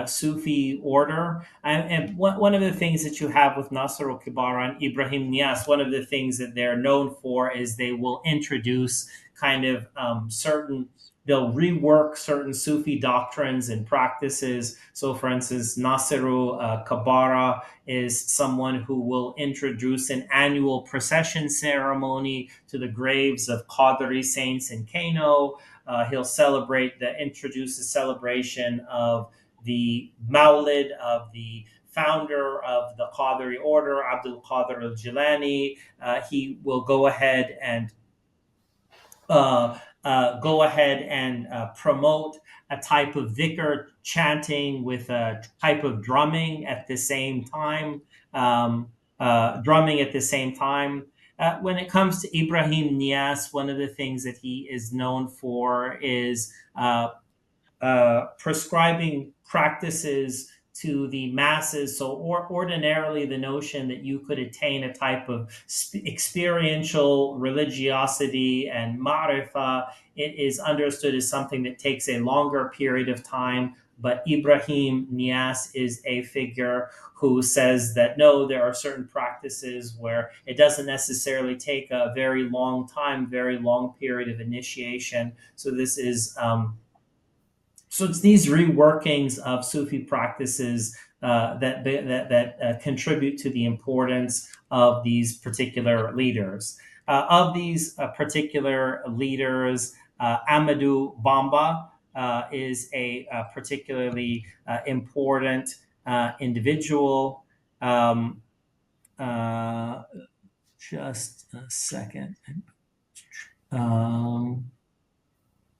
Sufi order. And one of the things that you have with Nasser al-Kibara and Ibrahim Niasse, one of the things that they're known for is they will introduce kind of certain they'll rework certain Sufi doctrines and practices. So, for instance, Nasiru Kabara is someone who will introduce an annual procession ceremony to the graves of Qadri saints in Kano. He'll introduce a celebration of the Maulid of the founder of the Qadri order, Abdul Qadir al Jilani. He will go ahead and promote a type of dhikr chanting with a type of drumming at the same time. Drumming at the same time. When it comes to Ibrahim Nias, one of the things that he is known for is prescribing practices to the masses. So, ordinarily, the notion that you could attain a type of experiential religiosity and marifa, it is understood as something that takes a longer period of time. But Ibrahim Nias is a figure who says that no, there are certain practices where it doesn't necessarily take a very long time, very long period of initiation. So it's these reworkings of Sufi practices that contribute to the importance of these particular leaders. Of these particular leaders, Amadou Bamba is a particularly important individual. Just a second.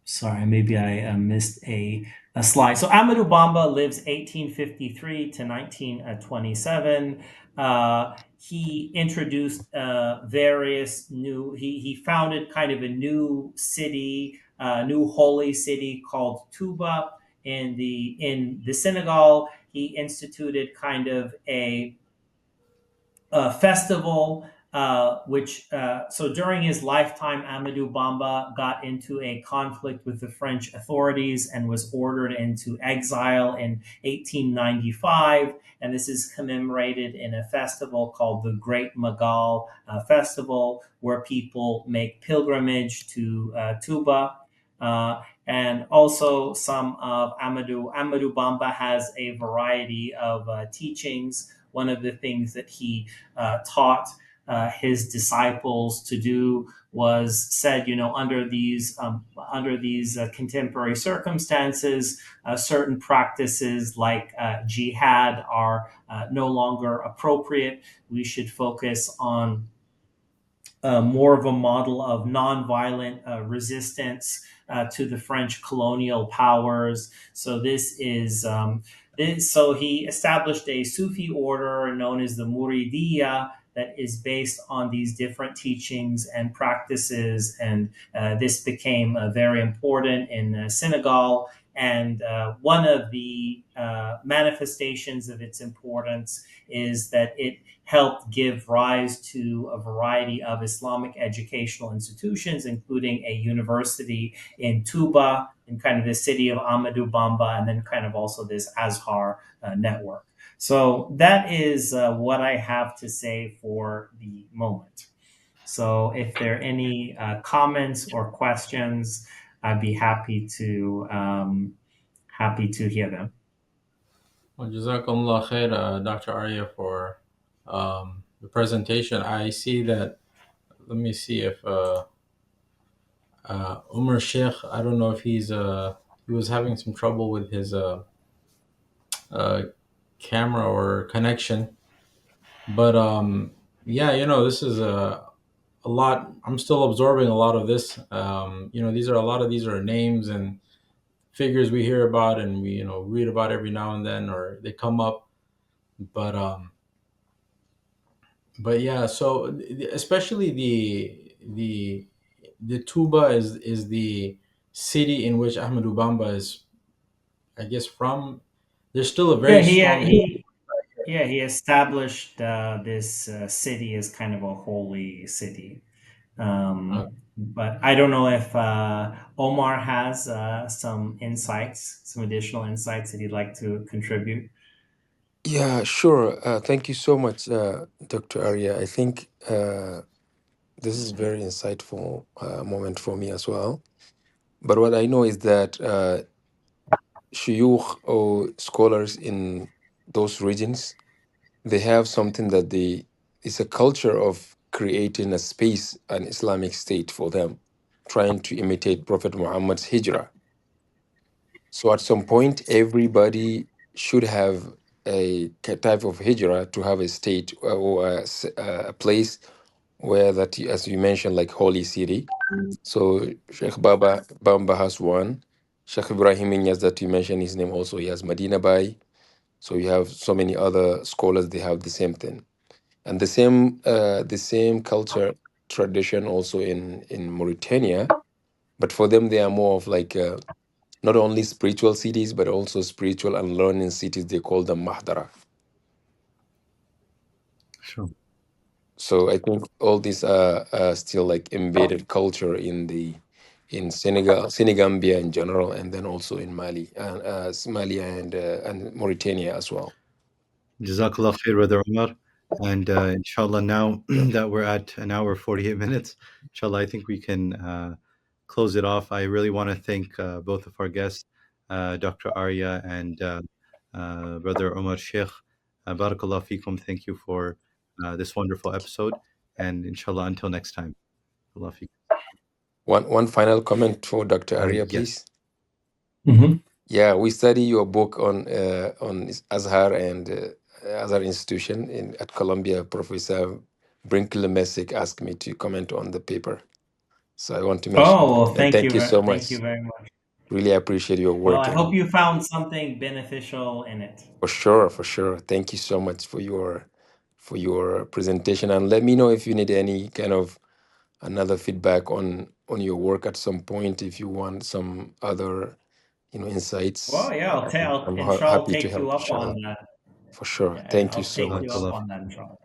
Sorry, maybe I missed a slide. So Amadou Bamba lives 1853 to 1927. He introduced various new. He founded kind of a new city, new holy city called Touba in the Senegal. He instituted kind of a festival, so during his lifetime, Amadou Bamba got into a conflict with the French authorities and was ordered into exile in 1895. And this is commemorated in a festival called the Great Magal Festival, where people make pilgrimage to Touba. And also some of Amadou Bamba has a variety of teachings. One of the things that he taught his disciples to do was said, under these contemporary circumstances, certain practices like jihad are no longer appropriate. We should focus on more of a model of nonviolent resistance to the French colonial powers. So so he established a Sufi order known as the Muridiyya that is based on these different teachings and practices, and this became very important in Senegal. And one of the manifestations of its importance is that it helped give rise to a variety of Islamic educational institutions, including a university in Touba, in kind of the city of Amadou Bamba, and then kind of also this Azhar network. So that is what I have to say for the moment. So if there are any comments or questions, I'd be happy to hear them. Well, Jazakumullah khair, Dr. Aria, for the presentation. I see that. Let me see if Umar Sheikh. I don't know if he was having some trouble with his camera or connection, but yeah, this is a lot. I'm still absorbing a lot of this. A lot of these are names and figures we hear about and we read about every now and then, or they come up, but yeah. So especially the Tuba is the city in which Ahmadu Bamba is, I guess, from. There's still a very strong. He established this city as kind of a holy city. But I don't know if Omar has some additional insights that he'd like to contribute. Yeah, sure. Thank you so much, Dr. Aria. I think this is a very insightful moment for me as well. But what I know is that shuyukh or scholars in those regions, they have something that they, it's a culture of creating a space, an Islamic state for them, trying to imitate Prophet Muhammad's hijrah. So at some point, everybody should have a type of hijrah to have a state or a place where that, as you mentioned, like holy city. So Sheikh Bamba has one. Sheikh Ibrahim Inyas that you mentioned his name also, he has Medina Bay. So you have so many other scholars, they have the same thing. And the same culture tradition also in Mauritania, but for them they are more of like not only spiritual cities but also spiritual and learning cities. They call them Mahdara. Sure. So I think all these are still like embedded culture in Senegambia in general, and then also in Mali and Mali and Mauritania as well. Jazakallah khair, Brother Umar. And inshallah, now that we're at an hour 48 minutes, inshallah, I think we can close it off. I really want to thank both of our guests, Dr. Aria and Brother Umar Sheikh. Barakallah fikum. Thank you for this wonderful episode. And inshallah, until next time. Allah fikum. One final comment for Dr. Aria, Yes. please. Mm-hmm. Yeah, we study your book on Azhar and Azhar institution at Columbia. Professor Brinkley Messick asked me to comment on the paper, so I want to mention Oh, that. well, And thank you so thank much. you very much. Really appreciate your Well, work, I hope and you found something beneficial in it. for sure. Thank you so much for your presentation. And let me know if you need any kind of another feedback on your work at some point. If you want some other insights, Well, yeah, I'm inshallah, I'll happy to take you help. up on Inshallah, that. for sure. Yeah, Thank you I'll so take you much. up Barakallah. on that, inshallah.